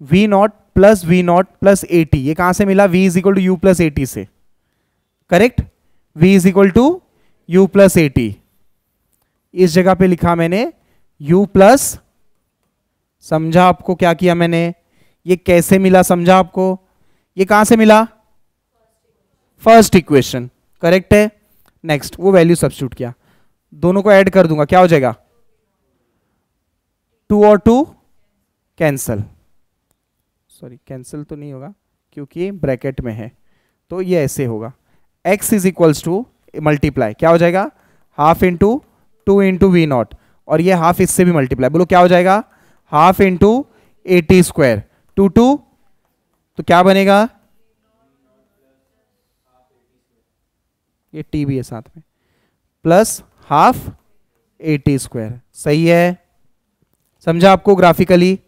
V not plus A T, ये कहां से मिला? v is equal to you plus A T से, correct. v is equal to you plus A T. इस जगह पे लिखा मैंने u प्लस, समझा आपको क्या किया मैंने? ये कैसे मिला समझा आपको? ये कहां से मिला? फर्स्ट इक्वेशन, करेक्ट है। नेक्स्ट वो वैल्यू सब्स्टिट्यूट किया, दोनों को ऐड कर दूंगा, क्या हो जाएगा? 2 और 2 कैंसल, सॉरी कैंसिल तो नहीं होगा क्योंकि ब्रैकेट में है, तो ये ऐसे होगा। x is equals to multiply, क्या हो जाएगा? Half into 2 into v naught, और ये हाफ इससे भी मल्टीप्लाई, बोलो क्या हो जाएगा? हाफ इंटू 80 स्क्वायर, 2 तो क्या बनेगा? ये टी भी है साथ में, प्लस हाफ 80 स्क्वायर। सही है? समझा आपको ग्राफिकली?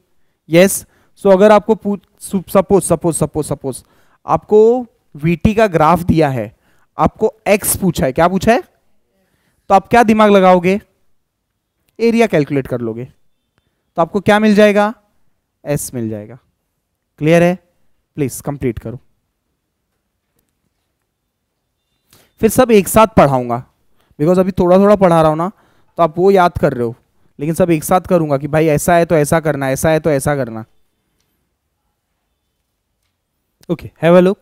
यस। सो अगर आपको सपोज आपको वीटी का ग्राफ दिया है, आपको एक्स पूछा है, क्या पूछा है, तो आप क्या दिमाग लगाओगे? एरिया कैलकुलेट कर लोगे, तो आपको क्या मिल जाएगा? एस मिल जाएगा। क्लियर है? प्लीज कंप्लीट करो। फिर सब एक साथ पढ़ाऊंगा, बिकॉज अभी थोड़ा थोड़ा पढ़ा रहा हूं ना, तो आप वो याद कर रहे हो, लेकिन सब एक साथ करूंगा कि भाई ऐसा है तो ऐसा करना, ऐसा है तो ऐसा करना। Okay, have a look.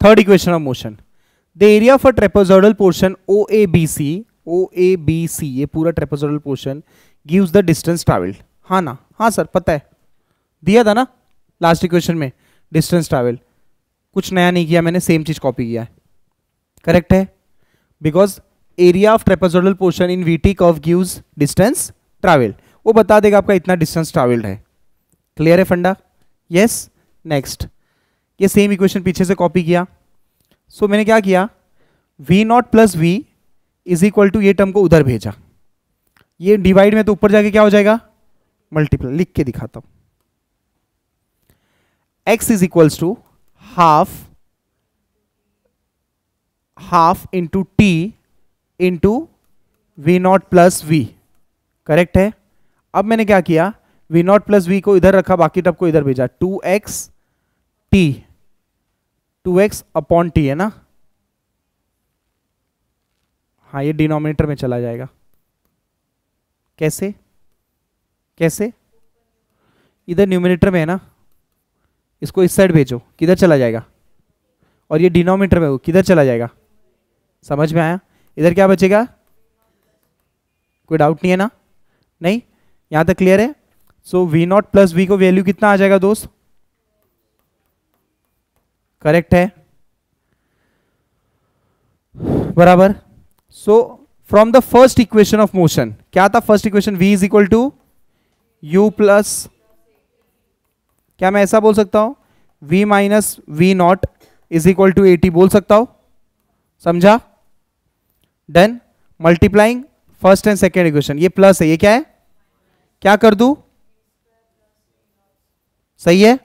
Third equation of motion. The area of a trapezoidal portion OABC, ये पूरा trapezoidal portion gives the distance traveled. हाँ ना? हाँ सर पता है, दिया था ना लास्ट इक्वेशन में डिस्टेंस ट्रैवल। कुछ नया नहीं किया मैंने, सेम चीज कॉपी किया है, करेक्ट है। Because area of trapezoidal portion in VT curve gives distance travel, वो बता देगा आपका इतना डिस्टेंस ट्रैवल्ड है। क्लियर है फंडा? यस। नेक्स्ट, ये सेम इक्वेशन पीछे से कॉपी किया। सो मैंने क्या किया? v naught plus v is equal to, ये टर्म को उधर भेजा, ये डिवाइड में तो ऊपर जाके क्या हो जाएगा? मल्टीप्लाई। लिख के दिखाता हूं, x is equals to half into t into v not plus v, correct है। अब मैंने क्या किया? वी नॉट प्लस वी को इधर रखा, बाकी टर्म को इधर भेजा, 2x T, 2x upon T है ना, हाँ ये डिनोमिनेटर में चला जाएगा। कैसे? कैसे? इधर न्यूमिनेटर में है ना, इसको इस साइड भेजो, किधर चला जाएगा? और ये डिनोमिनेटर में हो, किधर चला जाएगा? समझ में आया? इधर क्या बचेगा? कोई डाउट नहीं है ना? नहीं, यहां तक क्लियर है? So v not plus v को वैल्यू कितना आ जाएगा दोस्त? करेक्ट है, बराबर। So from the first equation of motion, क्या था first equation? v is equal to you plus, क्या मैं ऐसा बोल सकता हूं? v minus v naught is equal to 80 बोल सकता हूं, समझा? डन। Multiplying first and second equation, ये प्लस है, ये क्या है? क्या कर दूं? सही है,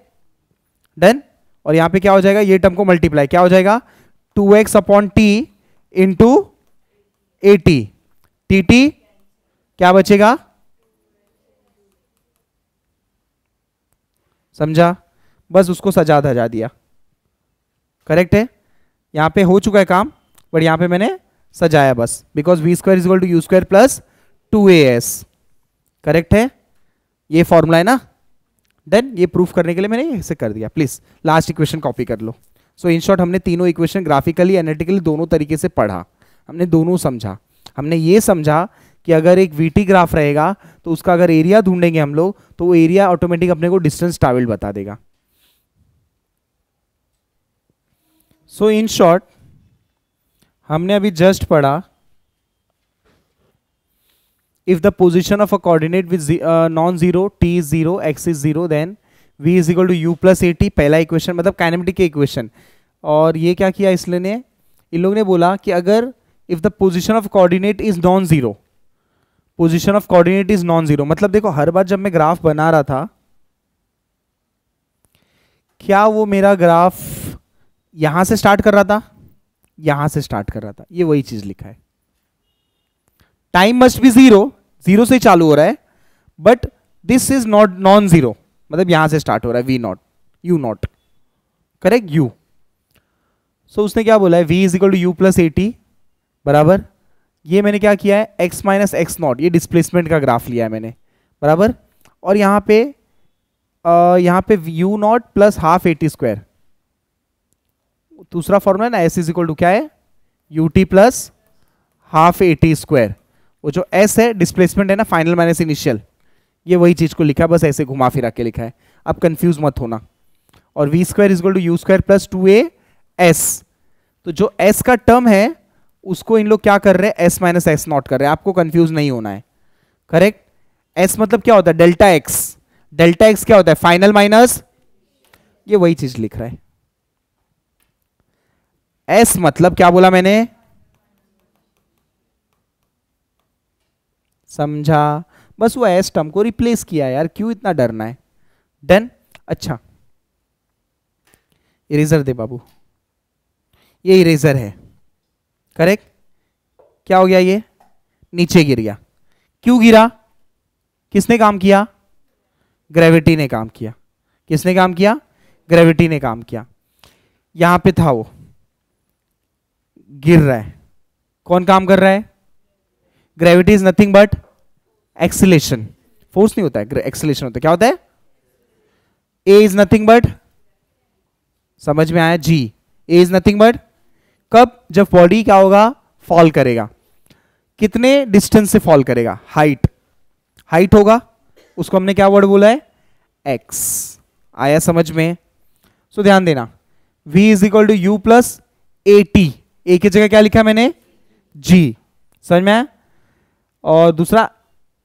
डन। और यहां पे क्या हो जाएगा? ये टर्म को मल्टीप्लाई, क्या हो जाएगा? 2x upon T into 80, T क्या बचेगा? समझा? बस उसको सजा धजा दिया, करेक्ट है। यहां पे हो चुका है काम, बट यहां पे मैंने सजाया बस, because v square is equal to you square plus 2as, correct है। ये फॉर्मूला है ना? देन ये प्रूफ करने के लिए मैंने ऐसे कर दिया। प्लीज लास्ट इक्वेशन कॉपी कर लो। सो इन शॉर्ट हमने तीनों इक्वेशन ग्राफिकली एनालिटिकली दोनों तरीके से पढ़ा, हमने दोनों समझा। हमने ये समझा कि अगर एक वीटी ग्राफ रहेगा तो उसका अगर एरिया ढूंढेंगे हम लोग, तो वो एरिया ऑटोमेटिक अपने को डिस्टेंस ट्रैवल्ड बता देगा। सो इन शॉर्ट हमने अभी जस्ट पढ़ा if the position of a coordinate with non-zero, t is 0, x is 0, then v is equal to u plus at. पहला इक्वेशन मतलब काइनेमेटिक के इक्वेशन। और ये क्या किया इसलिए ने, इन लोगों ने बोला कि अगर if the position of coordinate is non zero, position of coordinate is non zero, मतलब देखो हर बार जब मैं ग्राफ बना रहा था, क्या वो मेरा ग्राफ यहां से स्टार्ट कर रहा था, यहां से स्टार्ट कर रहा था, ये वही चीज लिखा है। Time must be zero, zero से चालू हो रहा है, but this is not non zero, मतलब यहां से स्टार्ट हो रहा है, V naught U naught, correct U. So उसने क्या बोला है, v is equal to you plus A T बराबर, ये मैंने क्या किया है x माइनस एक्स नॉट, ये डिस्प्लेसमेंट का ग्राफ लिया है मैंने बराबर, और यहाँ पे U naught plus half A T square, दूसरा फॉर्मूला ना s इज इक्वल टू क्या है U T plus half A T square, वो जो s है डिस्प्लेसमेंट है ना, फाइनल माइनस इनिशियल, ये वही चीज को लिखा है, बस ऐसे घुमा फिरा के लिखा है, अब कंफ्यूज मत होना। और v square is equal to you square plus two a s, तो जो s का टर्म है उसको इन लोग क्या कर रहे हैं, s माइनस एक्स नॉट कर रहे हैं, आपको कंफ्यूज नहीं होना है, करेक्ट। s मतलब क्या होता है डेल्टा x, डेल्टा x क्या होता है फाइनल माइनस, ये वही चीज लिख रहा है। s मतलब क्या बोला मैंने, समझा, बस वो s टर्म को रिप्लेस किया यार, क्यों इतना डरना है। डन। अच्छा इरेजर दे बाबू, ये इरेजर है, करेक्ट। क्या हो गया, ये नीचे गिर गया, क्यों गिरा, किसने काम किया, ग्रेविटी ने काम किया, किसने काम किया, ग्रेविटी ने काम किया। यहां पे था वो, गिर रहा है, कौन काम कर रहा है, gravity is nothing but acceleration, force नहीं होता है, एक्सीलेशन होता है, क्या होता है, ए इज नथिंग बट, समझ में आया, जी ए इज नथिंग बट, कब, जब बॉडी क्या होगा, फॉल करेगा, कितने डिस्टेंस से फॉल करेगा, हाइट, हाइट होगा, उसको हमने क्या वर्ड बोला है, एक्स। आया समझ में। सो ध्यान देना, v is equal to you plus A T, A की जगह क्या लिखा मैंने, g, समझ में आया। और दूसरा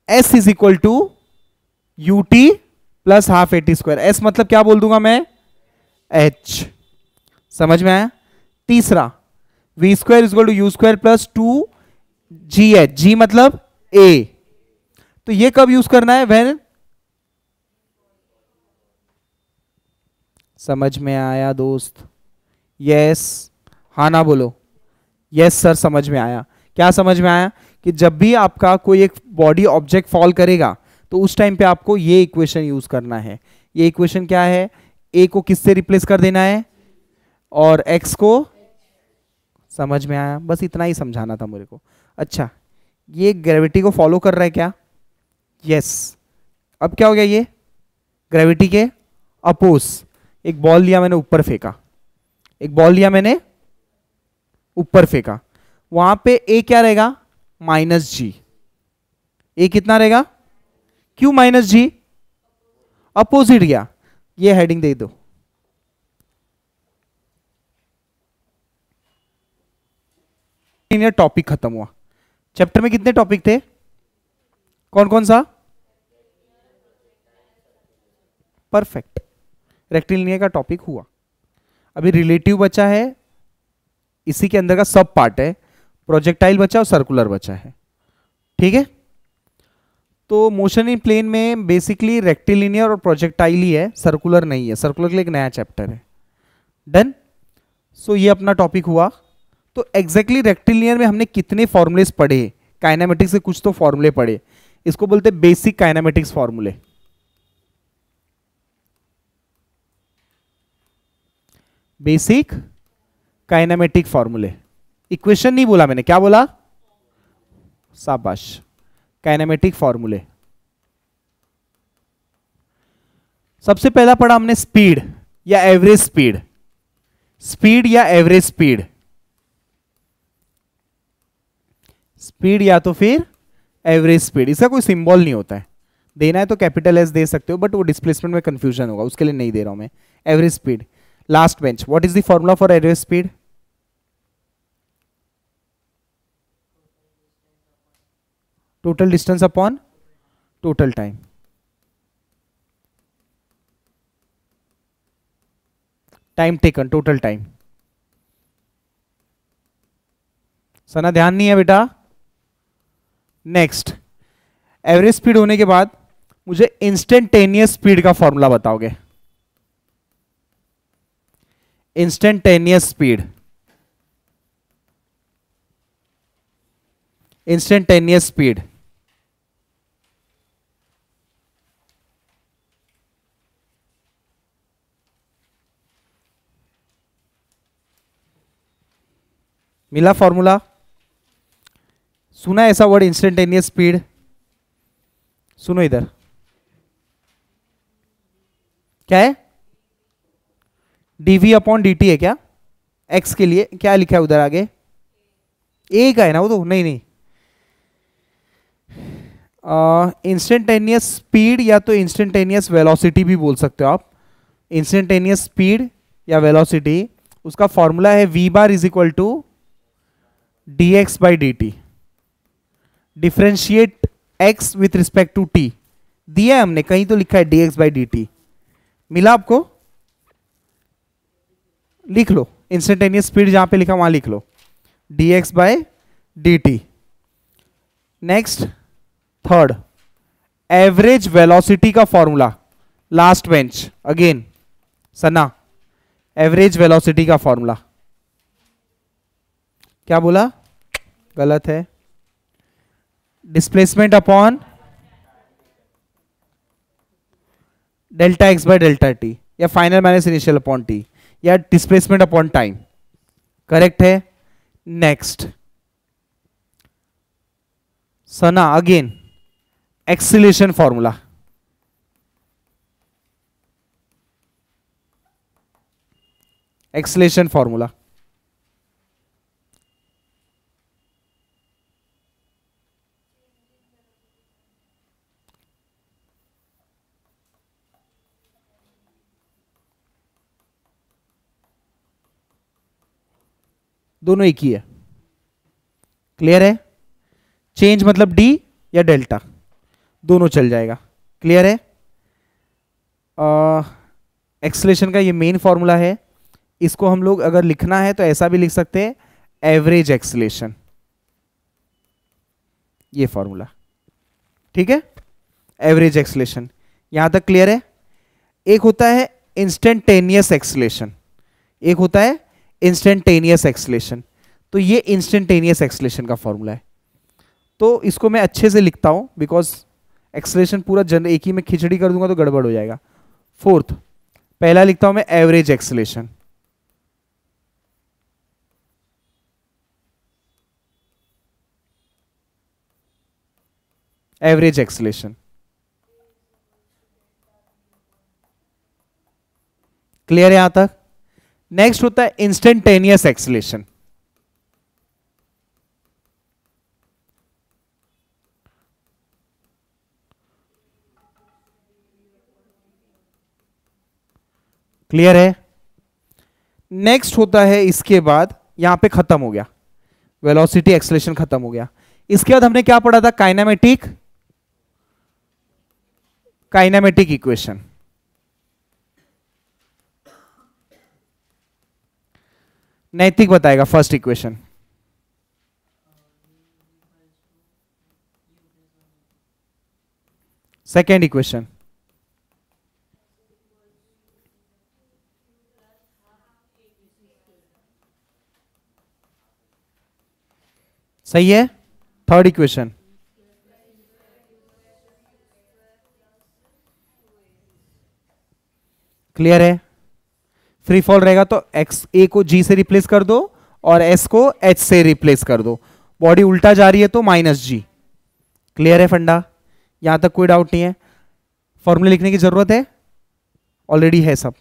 s is equal to U T plus half A T square, s मतलब क्या बोल दूंगा मैं, h, समझ में आया। तीसरा v square is equal to you square plus two G H, G मतलब a, तो ये कब यूज करना है, व्हेन, समझ में आया दोस्त, यस, हाँ ना बोलो, यस सर समझ में आया। क्या समझ में आया, कि जब भी आपका कोई एक बॉडी ऑब्जेक्ट फॉल करेगा तो उस टाइम पे आपको ये इक्वेशन यूज करना है। ये इक्वेशन क्या है, a को किससे रिप्लेस कर देना है और x को, समझ में आया, बस इतना ही समझाना था मेरे को। अच्छा ये ग्रेविटी को फॉलो कर रहा है क्या, यस। अब क्या हो गया, ये ग्रेविटी के अपोज, एक बॉल लिया मैंने ऊपर फेंका, एक बॉल लिया मैंने ऊपर फेंका, वहां पे a क्या रहेगा, माइनस जी, a कितना रहेगा, क्यों माइनस जी, अपोजिट गया, ये हेडिंग दे दो। टॉपिक खत्म हुआ। चैप्टर में कितने टॉपिक थे, कौन कौन सा, परफेक्ट, रेक्टिलिनियर का टॉपिक हुआ। अभी रिलेटिव बचा है, इसी के अंदर का सब पार्ट है, प्रोजेक्टाइल बचा और सर्कुलर बचा है, ठीक है। तो मोशन इन प्लेन में बेसिकली रेक्टिलिनियर और प्रोजेक्टाइल ही है, सर्कुलर नहीं है, सर्कुलर के लिए एक नया चैप्टर है। डन। सो ये अपना टॉपिक हुआ। तो एग्जैक्टली रेक्टिलिनियर में हमने कितने फॉर्मूलेस पढ़े, काइनेमेटिक्स के कुछ तो फॉर्मूले पढ़े, इसको बोलते हैं बेसिक काइनेमेटिक्स फॉर्मूले। बेसिक काइनेमेटिक फॉर्मूले, इक्वेशन नहीं बोला मैंने, क्या बोला, शाबाश, काइनेमेटिक फॉर्मूले। सबसे पहला पढ़ा हमने स्पीड या एवरेज स्पीड, स्पीड या एवरेज स्पीड, स्पीड या तो फिर एवरेज स्पीड, इसका कोई सिंबल नहीं होता है, देना है तो कैपिटल एस दे सकते हो, बट वो डिस्प्लेसमेंट में कंफ्यूजन होगा, उसके लिए नहीं दे रहा हूं मैं। Average speed, last bench, what is the formula for average speed, total distance upon total time. Time taken, total time. Sana ध्यान नहीं है बेटा। नेक्स्ट, एवरेज स्पीड होने के बाद मुझे इंस्टेंटेनियस स्पीड का फॉर्मूला बताओगे। Instantaneous speed, instantaneous speed. मिला फॉर्मूला? सुना ऐसा वर्ड इंस्टेंटेनियस स्पीड? सुनो इधर, क्या है? डीवी अपॉन डी टी है क्या? एक्स के लिए क्या लिखा है उधर आगे? ए का है ना वो तो? नहीं नहीं, इंस्टेंटेनियस स्पीड या तो इंस्टेंटेनियस वेलोसिटी भी बोल सकते हो आप। इंस्टेंटेनियस स्पीड या वेलोसिटी, उसका फॉर्मूला है v bar is equal to d x by d t. Differentiate x with respect to t दिया है हमने, कहीं तो लिखा है dx बाई डी टी। मिला आपको? लिख लो, इंस्टेंटेनियस स्पीड जहां पे लिखा वहां लिख लो dx by dt। Next, third, average velocity का formula. Last bench again, Sana, average velocity का फॉर्मूला क्या बोला? गलत है। Displacement upon delta X by delta T, या final minus initial upon T, या डिस्प्लेसमेंट अपॉन टाइम। करेक्ट है। Next, Sana again, acceleration formula. Acceleration formula दोनों एक ही है। क्लियर है? चेंज मतलब डी या डेल्टा, दोनों चल जाएगा। क्लियर है? एक्सीलरेशन का ये मेन फॉर्मूला है। इसको हम लोग अगर लिखना है तो ऐसा भी लिख सकते हैं, एवरेज एक्सीलरेशन, ये फॉर्मूला। ठीक है, एवरेज एक्सीलरेशन। यहां तक क्लियर है? एक होता है इंस्टेंटेनियस एक्सीलरेशन, एक होता है इंस्टेंटेनियस एक्सीलरेशन। तो ये इंस्टेंटेनियस एक्सीलरेशन का फॉर्मूला है। तो इसको मैं अच्छे से लिखता हूं, बिकॉज एक्सीलरेशन पूरा एक ही में खिचड़ी कर दूंगा तो गड़बड़ हो जाएगा। फोर्थ, पहला लिखता हूं मैं average acceleration, average acceleration. Clear है यहां तक? नेक्स्ट होता है इंस्टेंटेनियस एक्सीलरेशन। क्लियर है? नेक्स्ट होता है, इसके बाद यहां पे खत्म हो गया, वेलोसिटी एक्सीलरेशन खत्म हो गया। इसके बाद हमने क्या पढ़ा था? Kinematic, kinematic equation. नैतिक बताएगा फर्स्ट इक्वेशन। सेकेंड इक्वेशन, सही है। थर्ड इक्वेशन, क्लियर है? फ्री फॉल रहेगा तो एक्स ए को जी से रिप्लेस कर दो और एस को एच से रिप्लेस कर दो। बॉडी उल्टा जा रही है तो माइनस जी। क्लियर है फंडा? यहां तक कोई डाउट नहीं है? फॉर्मूले लिखने की जरूरत है? ऑलरेडी है सब।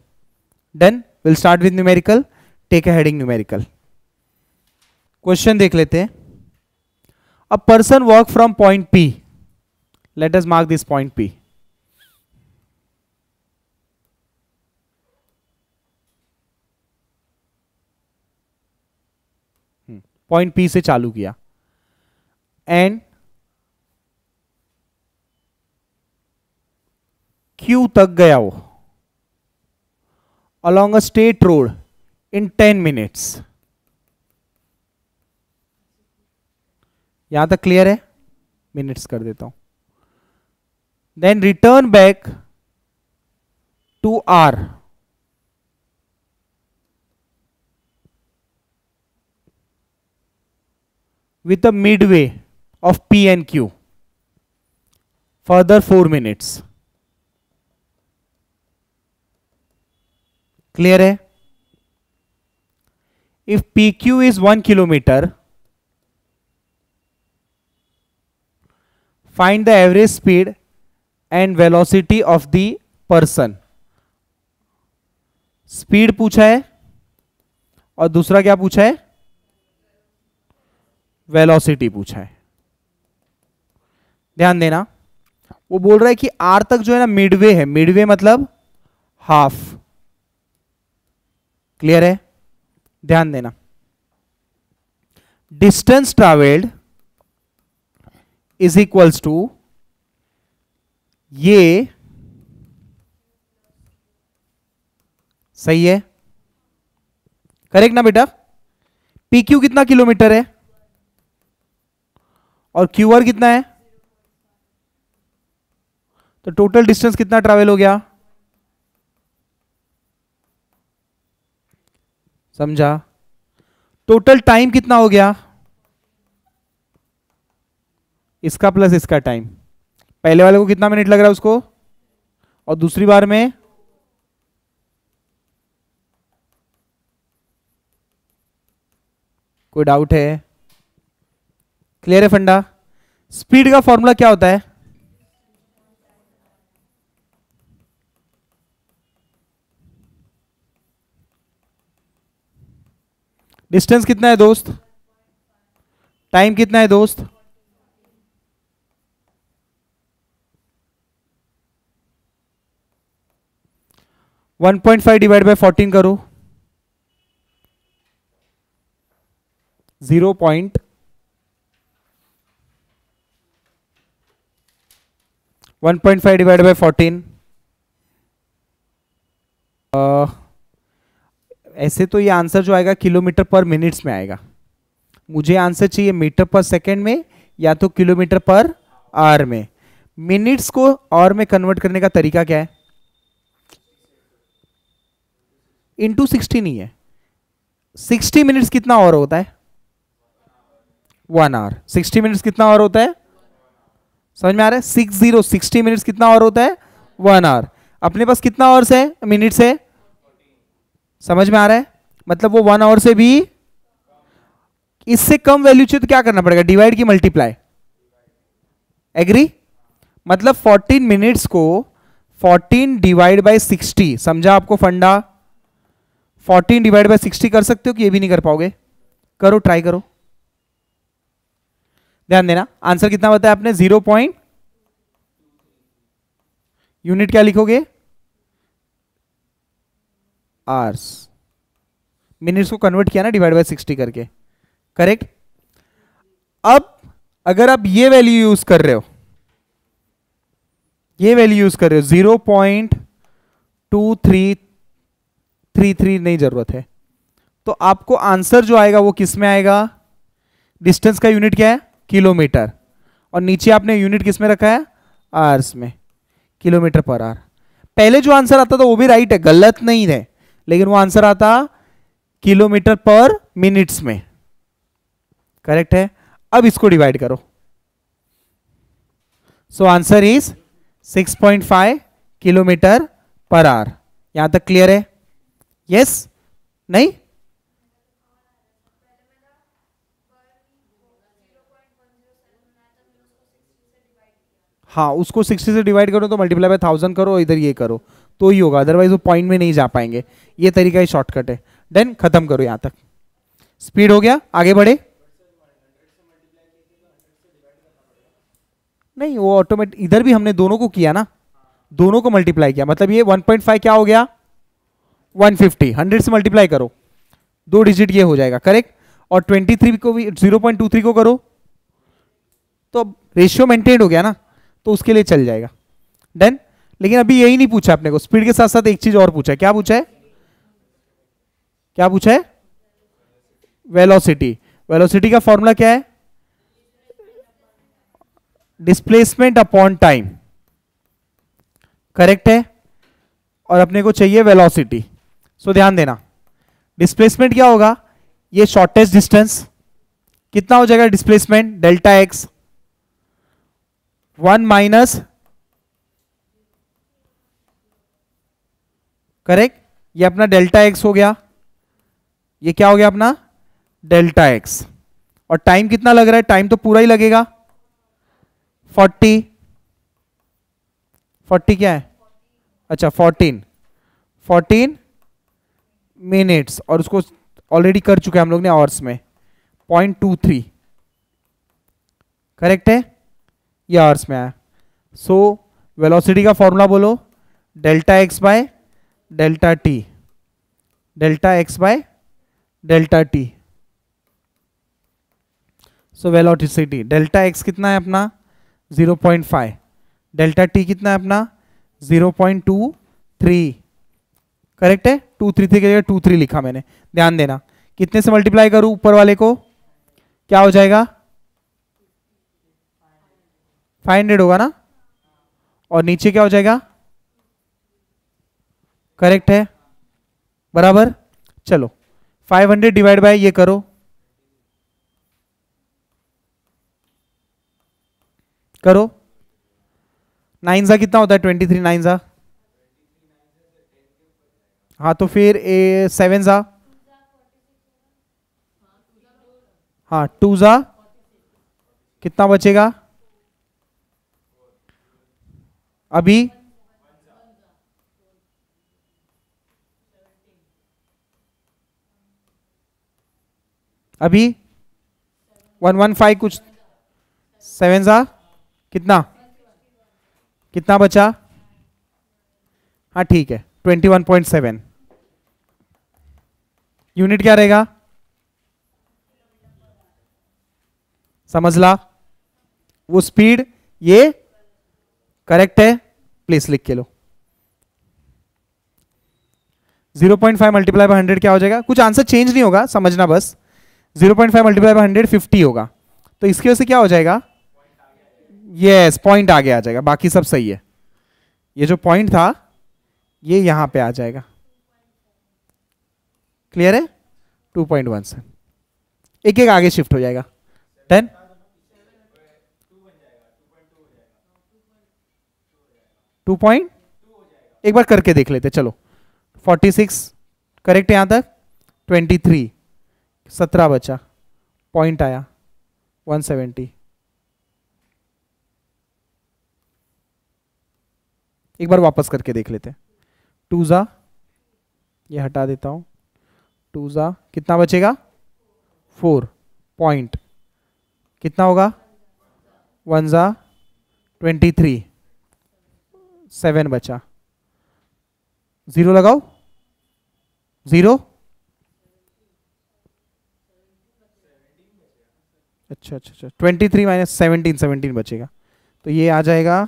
Done. Will start with numerical. Take a heading numerical. Question देख लेते हैं। A person walk from point P, let us mark this point P. Point P से चालू किया एंड Q तक गया वो along a state road in 10 minutes. यहां तक क्लियर है? मिनट्स कर देता हूं. Then return back to R with a midway of P and Q. Further 4 minutes. Clear है? If PQ is 1 kilometer, find the average speed and velocity of the person. Speed पूछा है और दूसरा क्या पूछा है? वेलोसिटी पूछा है. ध्यान देना, वो बोल रहा है कि आर तक जो है ना मिडवे है. मिडवे मतलब हाफ. क्लियर है? ध्यान देना. Distance travelled is equals to ये. सही है? करेक्ट ना बेटा? पी क्यू कितना किलोमीटर है और क्यू आर कितना है? तो टोटल डिस्टेंस कितना ट्रैवल हो गया? समझा? टोटल टाइम कितना हो गया? इसका प्लस इसका टाइम. पहले वाले को कितना मिनट लग रहा है उसको, और दूसरी बार में कोई डाउट है? क्लियर है फंडा? स्पीड का फॉर्मूला क्या होता है? डिस्टेंस कितना है दोस्त? टाइम कितना है दोस्त? वन 1.5 डिवाइड बाय 14 करो. 1.5 डिवाइड बाय 14. ऐसे तो ये आंसर जो आएगा किलोमीटर पर मिनट्स में आएगा. मुझे आंसर चाहिए मीटर पर सेकंड में या तो किलोमीटर पर आवर में. मिनट्स को आवर में कन्वर्ट करने का तरीका क्या है? इंटू 60 नहीं है. 60 मिनट्स कितना आवर होता है? 1 आवर. 60 मिनट्स कितना आवर होता है? समझ में आ रहा है? 60 मिनट्स कितना आवर होता है? 1 आवर. अपने पास कितना आवर्स है? मिनट्स है. समझ में आ रहा है? मतलब वो 1 आवर से भी इससे कम वैल्यू चाहिए तो क्या करना पड़ेगा? डिवाइड की मल्टीप्लाई. एग्री? मतलब 14 मिनट्स को 14 डिवाइड बाय 60. समझा आपको फंडा? 14 डिवाइड बाय 60 कर सकते हो कि ये भी नहीं कर पाओगे? करो, ट्राई करो. ध्यान देना, आंसर कितना बताया आपने? 0. यूनिट क्या लिखोगे? आवर्स. मिनट्स को कन्वर्ट किया ना डिवाइड बाय 60 करके. करेक्ट? अब अगर आप ये वैल्यू यूज कर रहे हो, ये वैल्यू यूज कर रहे हो 0.2333 नहीं जरूरत है, तो आपको आंसर जो आएगा वो किस में आएगा? डिस्टेंस का यूनिट क्या है? किलोमीटर. और नीचे आपने यूनिट किस में रखा है? आवर्स में. Kilometre per hour. पहले जो आंसर आता था वो भी राइट है, गलत नहीं है, लेकिन वो आंसर आता किलोमीटर पर मिनट्स में. करेक्ट है? अब इसको डिवाइड करो. So answer is 6.5 kilometre per hour. यहां तक क्लियर है? यस? नहीं? हाँ, उसको 60 से डिवाइड करो तो मल्टीप्लाई बाय 1000 करो, इधर ये करो तो ही होगा, अदरवाइज वो पॉइंट में नहीं जा पाएंगे. ये तरीका ही शॉर्टकट है. देन खत्म करो. यहां तक स्पीड हो गया. आगे बढ़े. नहीं, वो ऑटोमेटिक इधर भी हमने दोनों को किया ना, दोनों को मल्टीप्लाई किया. मतलब ये 1.5 क्या हो गया? 150. 100 से मल्टीप्लाई करो, 2 डिजिट ये हो जाएगा. करेक्ट? और 23 को भी 0.23 को करो तो रेशियो मेंटेन हो गया ना, तो उसके लिए चल जाएगा. डन. लेकिन अभी यही नहीं पूछा अपने को, स्पीड के साथ साथ एक चीज और पूछा है। क्या पूछा है? क्या पूछा है? वेलोसिटी। वेलोसिटी का फॉर्मूला क्या है? Displacement upon time. करेक्ट है। और अपने को चाहिए वेलोसिटी। सो ध्यान देना, डिस्प्लेसमेंट क्या होगा? ये शॉर्टेस्ट डिस्टेंस कितना हो जाएगा? Displacement delta x 1 minus, correct, ये अपना डेल्टा एक्स हो गया, ये क्या हो गया अपना? Delta x. और टाइम कितना लग रहा है? टाइम तो पूरा ही लगेगा 40। 40 क्या है? अच्छा 14 मिनट्स, और उसको ऑलरेडी कर चुके हैं हम लोग ने आवर्स में, 0.23। करेक्ट है, ये आवर्स में आया। सो वेलोसिटी का फॉर्मूला बोलो, delta X by delta T, delta X by delta T. So velocity delta x कितना है अपना? 0.5, डेल्टा टी कितना है अपना? 0.23। करेक्ट है, 233 के जगह 23 लिखा मैंने। ध्यान देना, कितने से मल्टीप्लाई करूं ऊपर वाले को? क्या हो जाएगा? 500 होगा ना, और नीचे क्या हो जाएगा? करेक्ट है, बराबर। चलो 500 डिवाइड बाय ये करो, करो 9 जा कितना होता है? 23 9 जा, हाँ तो फिर 7 जा, हाँ 2 जा कितना बचेगा? अभी अभी 115 कुछ, 7 जा कितना? कितना बचा? हाँ ठीक है 21.7। यूनिट क्या रहेगा? समझ ला, वो स्पीड, ये करेक्ट है, प्लीज लिख के लो। 0.5 मल्टीप्लाई बाय 100 क्या हो जाएगा? कुछ आंसर चेंज नहीं होगा, समझना बस। 0.5 मल्टीप्लाई बाय 100 50 होगा, तो इसकी वजह से क्या हो जाएगा? यस, पॉइंट आगे आ जाएगा, बाकी सब सही है। ये जो पॉइंट था ये यहां पे आ जाएगा। क्लियर है? 2.1 से एक एक आगे शिफ्ट हो जाएगा। 10 2 पॉइंट, एक बार करके देख लेते चलो। 46 करेक्ट है यहां तक, 23 17 बचा, पॉइंट आया 170। एक बार वापस करके देख लेते। 2 जा, ये हटा देता हूं, 2 जा कितना बचेगा? 4, पॉइंट कितना होगा? 1 जा 23, 7 बचा, 0 लगाओ, 0, अच्छा अच्छा अच्छा 23 माइनस 17, 17 बचेगा, तो ये आ जाएगा,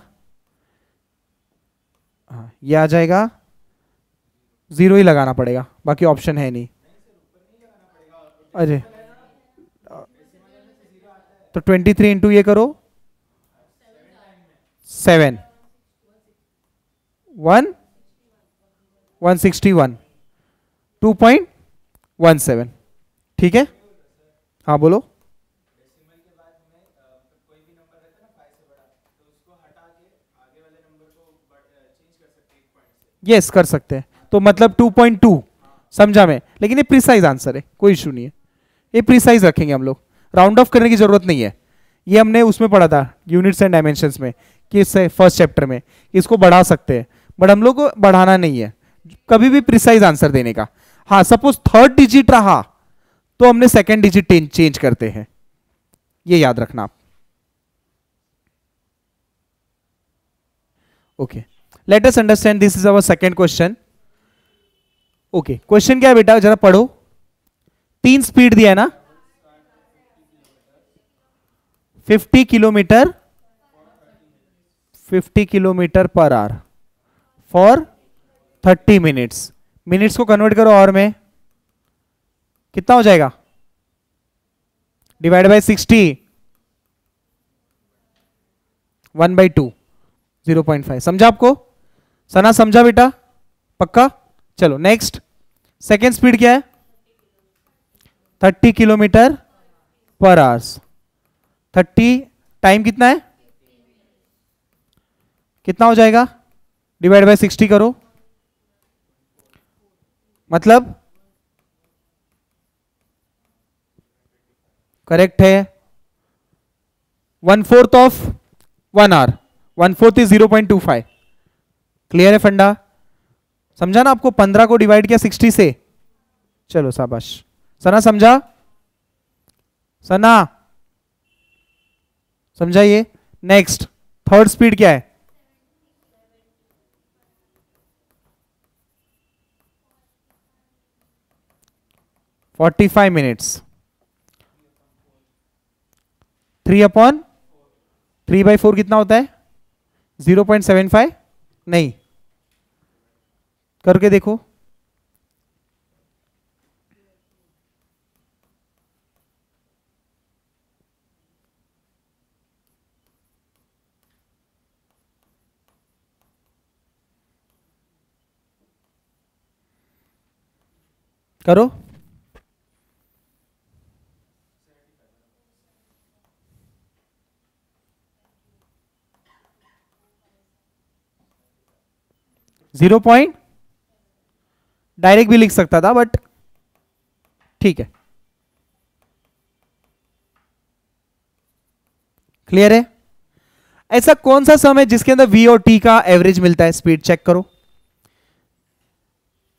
हाँ ये आ जाएगा, 0 ही लगाना पड़ेगा, बाकी ऑप्शन है नहीं। अरे तो 23 इंटू ये करो, 7 161 2.17। ठीक है, हाँ बोलो। यस कर सकते हैं, तो मतलब 2.2 समझा मैं, लेकिन ये प्रिसाइज आंसर है, कोई इशू नहीं है, ये प्रिसाइज रखेंगे हम लोग, राउंड ऑफ करने की जरूरत नहीं है। ये हमने उसमें पढ़ा था यूनिट्स एंड डायमेंशंस में, कि फर्स्ट चैप्टर में इसको बढ़ा सकते हैं, बट हम लोग को बढ़ाना नहीं है, कभी भी प्रिसाइज आंसर देने का। हाँ सपोज थर्ड डिजिट रहा तो हमने सेकेंड डिजिट चेंज करते हैं, ये याद रखना आप। Okay, late us understand, this is our second question. Okay, question क्या है बेटा, जरा पढ़ो। 3 स्पीड दिया है ना, 50 kilometre per hour, for 30 minutes. Minutes को कन्वर्ट करो और में, कितना हो जाएगा? Divide by 60, 1/2, 0.5। समझा आपको? सना समझा बेटा? पक्का? चलो नेक्स्ट। सेकेंड स्पीड क्या है? 30 किलोमीटर पर आवर्स। 30 टाइम कितना है? कितना हो जाएगा? डिवाइड बाय 60 करो, मतलब करेक्ट है 1/4 ऑफ 1 आवर। 1/4 इज 0.25। क्लियर है फंडा? समझा ना आपको? 15 को डिवाइड किया 60 से। चलो शाबाश। सना समझा? सना समझाइए। नेक्स्ट थर्ड स्पीड क्या है? 45 मिनट्स। 3/4 कितना होता है? 0.75। नहीं, करके देखो। करो। जीरो पॉइंट डायरेक्ट भी लिख सकता था, बट ठीक है। क्लियर है? ऐसा कौन सा सम है जिसके अंदर v और t का एवरेज मिलता है? स्पीड चेक करो।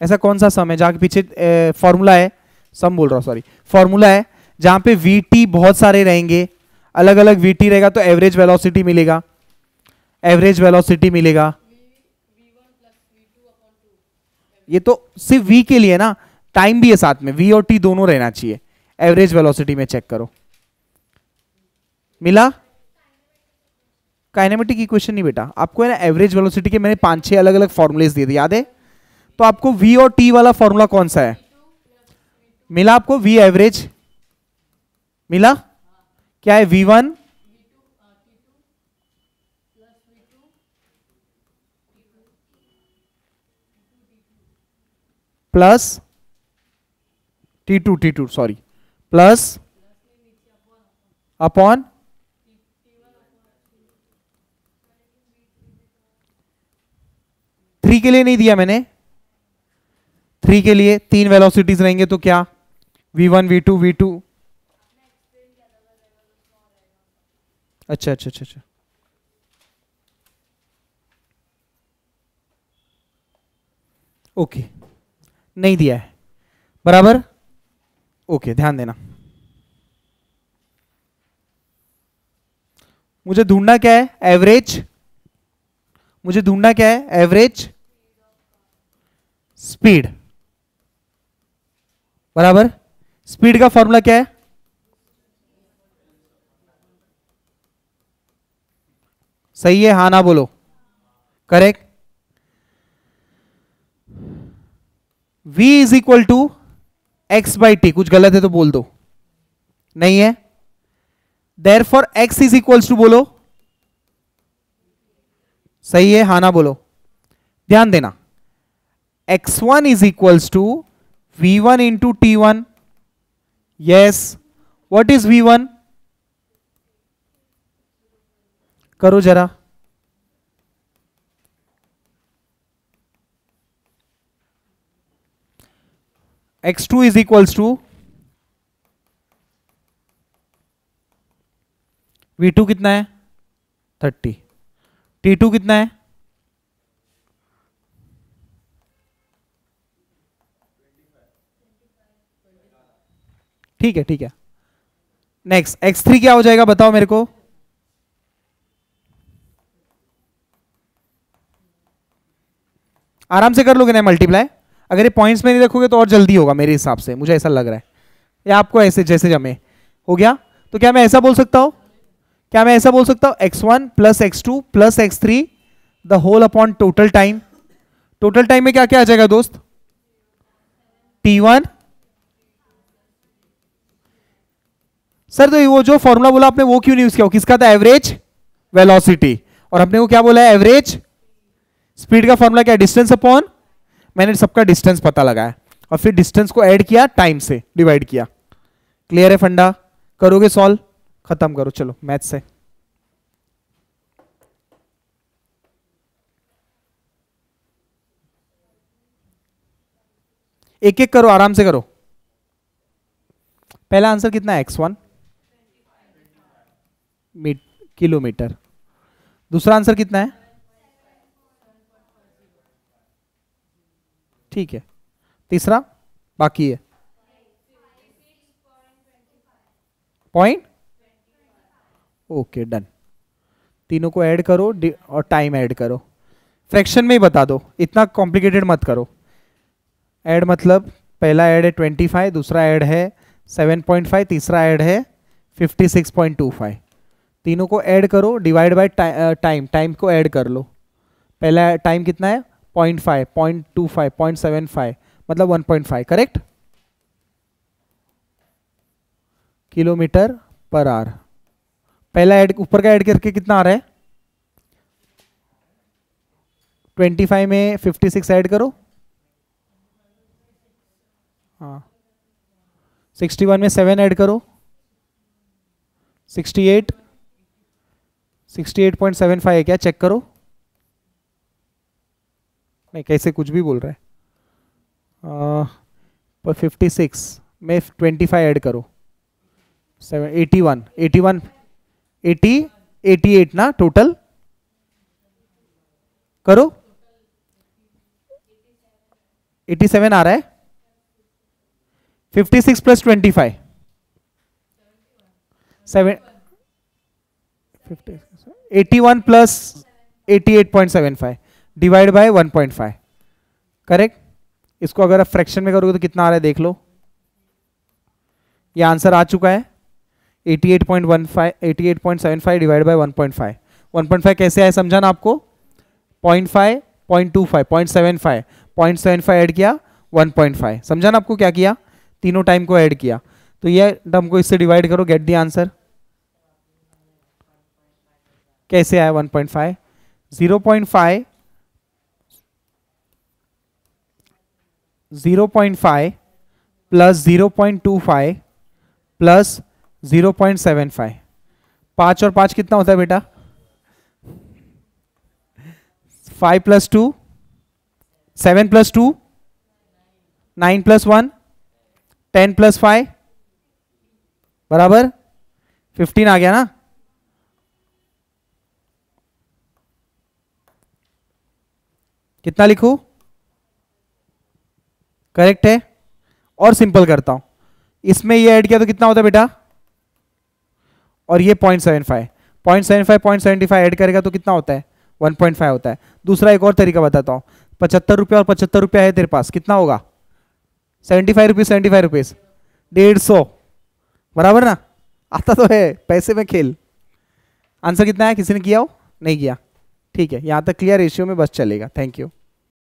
ऐसा कौन सा सम है जहां के पीछे फॉर्मूला है, सम बोल रहा हूं, सॉरी, फॉर्मूला है जहां पे vt बहुत सारे रहेंगे, अलग अलग vt रहेगा तो एवरेज वेलोसिटी मिलेगा। एवरेज वेलोसिटी मिलेगा। ये तो सिर्फ v के लिए ना, टाइम भी है साथ में, v और t दोनों रहना चाहिए। एवरेज वेलोसिटी में चेक करो, मिला? काइनेमेटिक इक्वेशन नहीं बेटा, आपको है ना एवरेज वेलोसिटी के मैंने 5-6 अलग अलग फॉर्मूलेज दिए थे, याद है? तो आपको v और t वाला फॉर्मूला कौन सा है? मिला आपको? v एवरेज मिला? क्या है? v1 plus t2 sorry, plus upon three के लिए नहीं दिया मैंने। 3 के लिए 3 वेलोसिटीज रहेंगे तो क्या? v1 v2 v2। अच्छा अच्छा अच्छा अच्छा, ओके, नहीं दिया है बराबर। ओके, ध्यान देना। मुझे ढूंढना क्या है? एवरेज। मुझे ढूंढना क्या है? एवरेज स्पीड बराबर। स्पीड का फॉर्मूला क्या है? सही है? हाँ ना बोलो। Correct. v is equal to x/t। कुछ गलत है तो बोल दो, नहीं है? Therefore x is equals to बोलो। सही है? हाँ ना बोलो। ध्यान देना, x1 is equals to v1 into t1। Yes, what is v1? करो जरा। x2 is equals to v2 कितना है? 30। t2 कितना है? ठीक है ठीक है। नेक्स्ट x3 क्या हो जाएगा बताओ मेरे को? आराम से कर लोगे ना मल्टीप्लाई? अगर ये पॉइंट्स में नहीं रखोगे तो और जल्दी होगा मेरे हिसाब से, मुझे ऐसा लग रहा है। या आपको ऐसे जैसे जमे हो गया? तो क्या मैं ऐसा बोल सकता हूं? क्या मैं ऐसा बोल सकता हूं? x1 plus x2 plus x3 the whole upon total time. Total time में क्या क्या आ जाएगा दोस्त? T1। सर तो वो जो फॉर्मूला बोला आपने वो क्यों नहीं यूज किया? किसका था? Average velocity. और आपने वो क्या बोला है? एवरेज स्पीड का फॉर्मूला क्या? डिस्टेंस अपॉन, मैंने सबका डिस्टेंस पता लगाया और फिर डिस्टेंस को ऐड किया, टाइम से डिवाइड किया। क्लियर है फंडा? करोगे सॉल्व? खत्म करो चलो मैथ से। एक एक करो, आराम से करो। पहला आंसर कितना है? x1 kilometre. दूसरा आंसर कितना है? ठीक है। तीसरा बाकी है पॉइंट। Okay done. तीनों को ऐड करो और टाइम ऐड करो। फ्रैक्शन में ही बता दो, इतना कॉम्प्लिकेटेड मत करो। ऐड मतलब पहला ऐड है 25, दूसरा ऐड है 7.5, तीसरा ऐड है 56.25। तीनों को ऐड करो, डिवाइड बाय टाइम, टाइम को ऐड कर लो। पहला टाइम कितना है? 0.5, 0.25, 0.75 मतलब 1.5। करेक्ट? Kilometre per hour. पहला ऐड ऊपर का ऐड करके कितना आ रहा है? 25 में 56 ऐड करो। हाँ 61 में 7 ऐड करो। 68, 68.75 है क्या? चेक करो। नहीं कैसे कुछ भी बोल रहा है। पर 56 में 25 ऐड करो। 81, 81, 80, 88 ना टोटल? करो। 87 आ रहा है। 56 plus 25 7 81 plus 88.75 divide by 1.5। Correct? इसको अगर आप फ्रैक्शन में करोगे तो कितना आ रहा है देख लो। ये आंसर आ चुका है 88.15, 88.75 डिवाइड बाय 1.5। 1.5 कैसे आया समझा ना आपको? 0.5, 0.25, 0.75, 0.75 ऐड किया 1.5। समझा ना आपको क्या किया? तीनों टाइम को ऐड किया। तो ये टर्म को इससे डिवाइड करो, गेट द आंसर। कैसे आया 1.5? 0.5 प्लस 0.25 प्लस 0.75। 5 और 5 कितना होता है बेटा? 5 प्लस 2 7 प्लस 2 9 प्लस 1 10 प्लस 5 बराबर 15 आ गया ना? कितना लिखूं? करेक्ट है। और सिंपल करता हूं, इसमें ये ऐड किया तो कितना होता है बेटा? और ये 0.75, 0.75, 0.75 ऐड करेगा तो कितना होता है? 1.5 होता है। दूसरा एक और तरीका बताता हूं। 75 रुपया और 75 रुपया है तेरे पास, कितना होगा? 75 रुपीज, 75 रुपीज 150 बराबर ना? आता तो है, पैसे में खेल। आंसर कितना है? किसी ने किया हो? नहीं किया? ठीक है, यहां तक क्लियर, रेशियो में बस चलेगा। Thank you.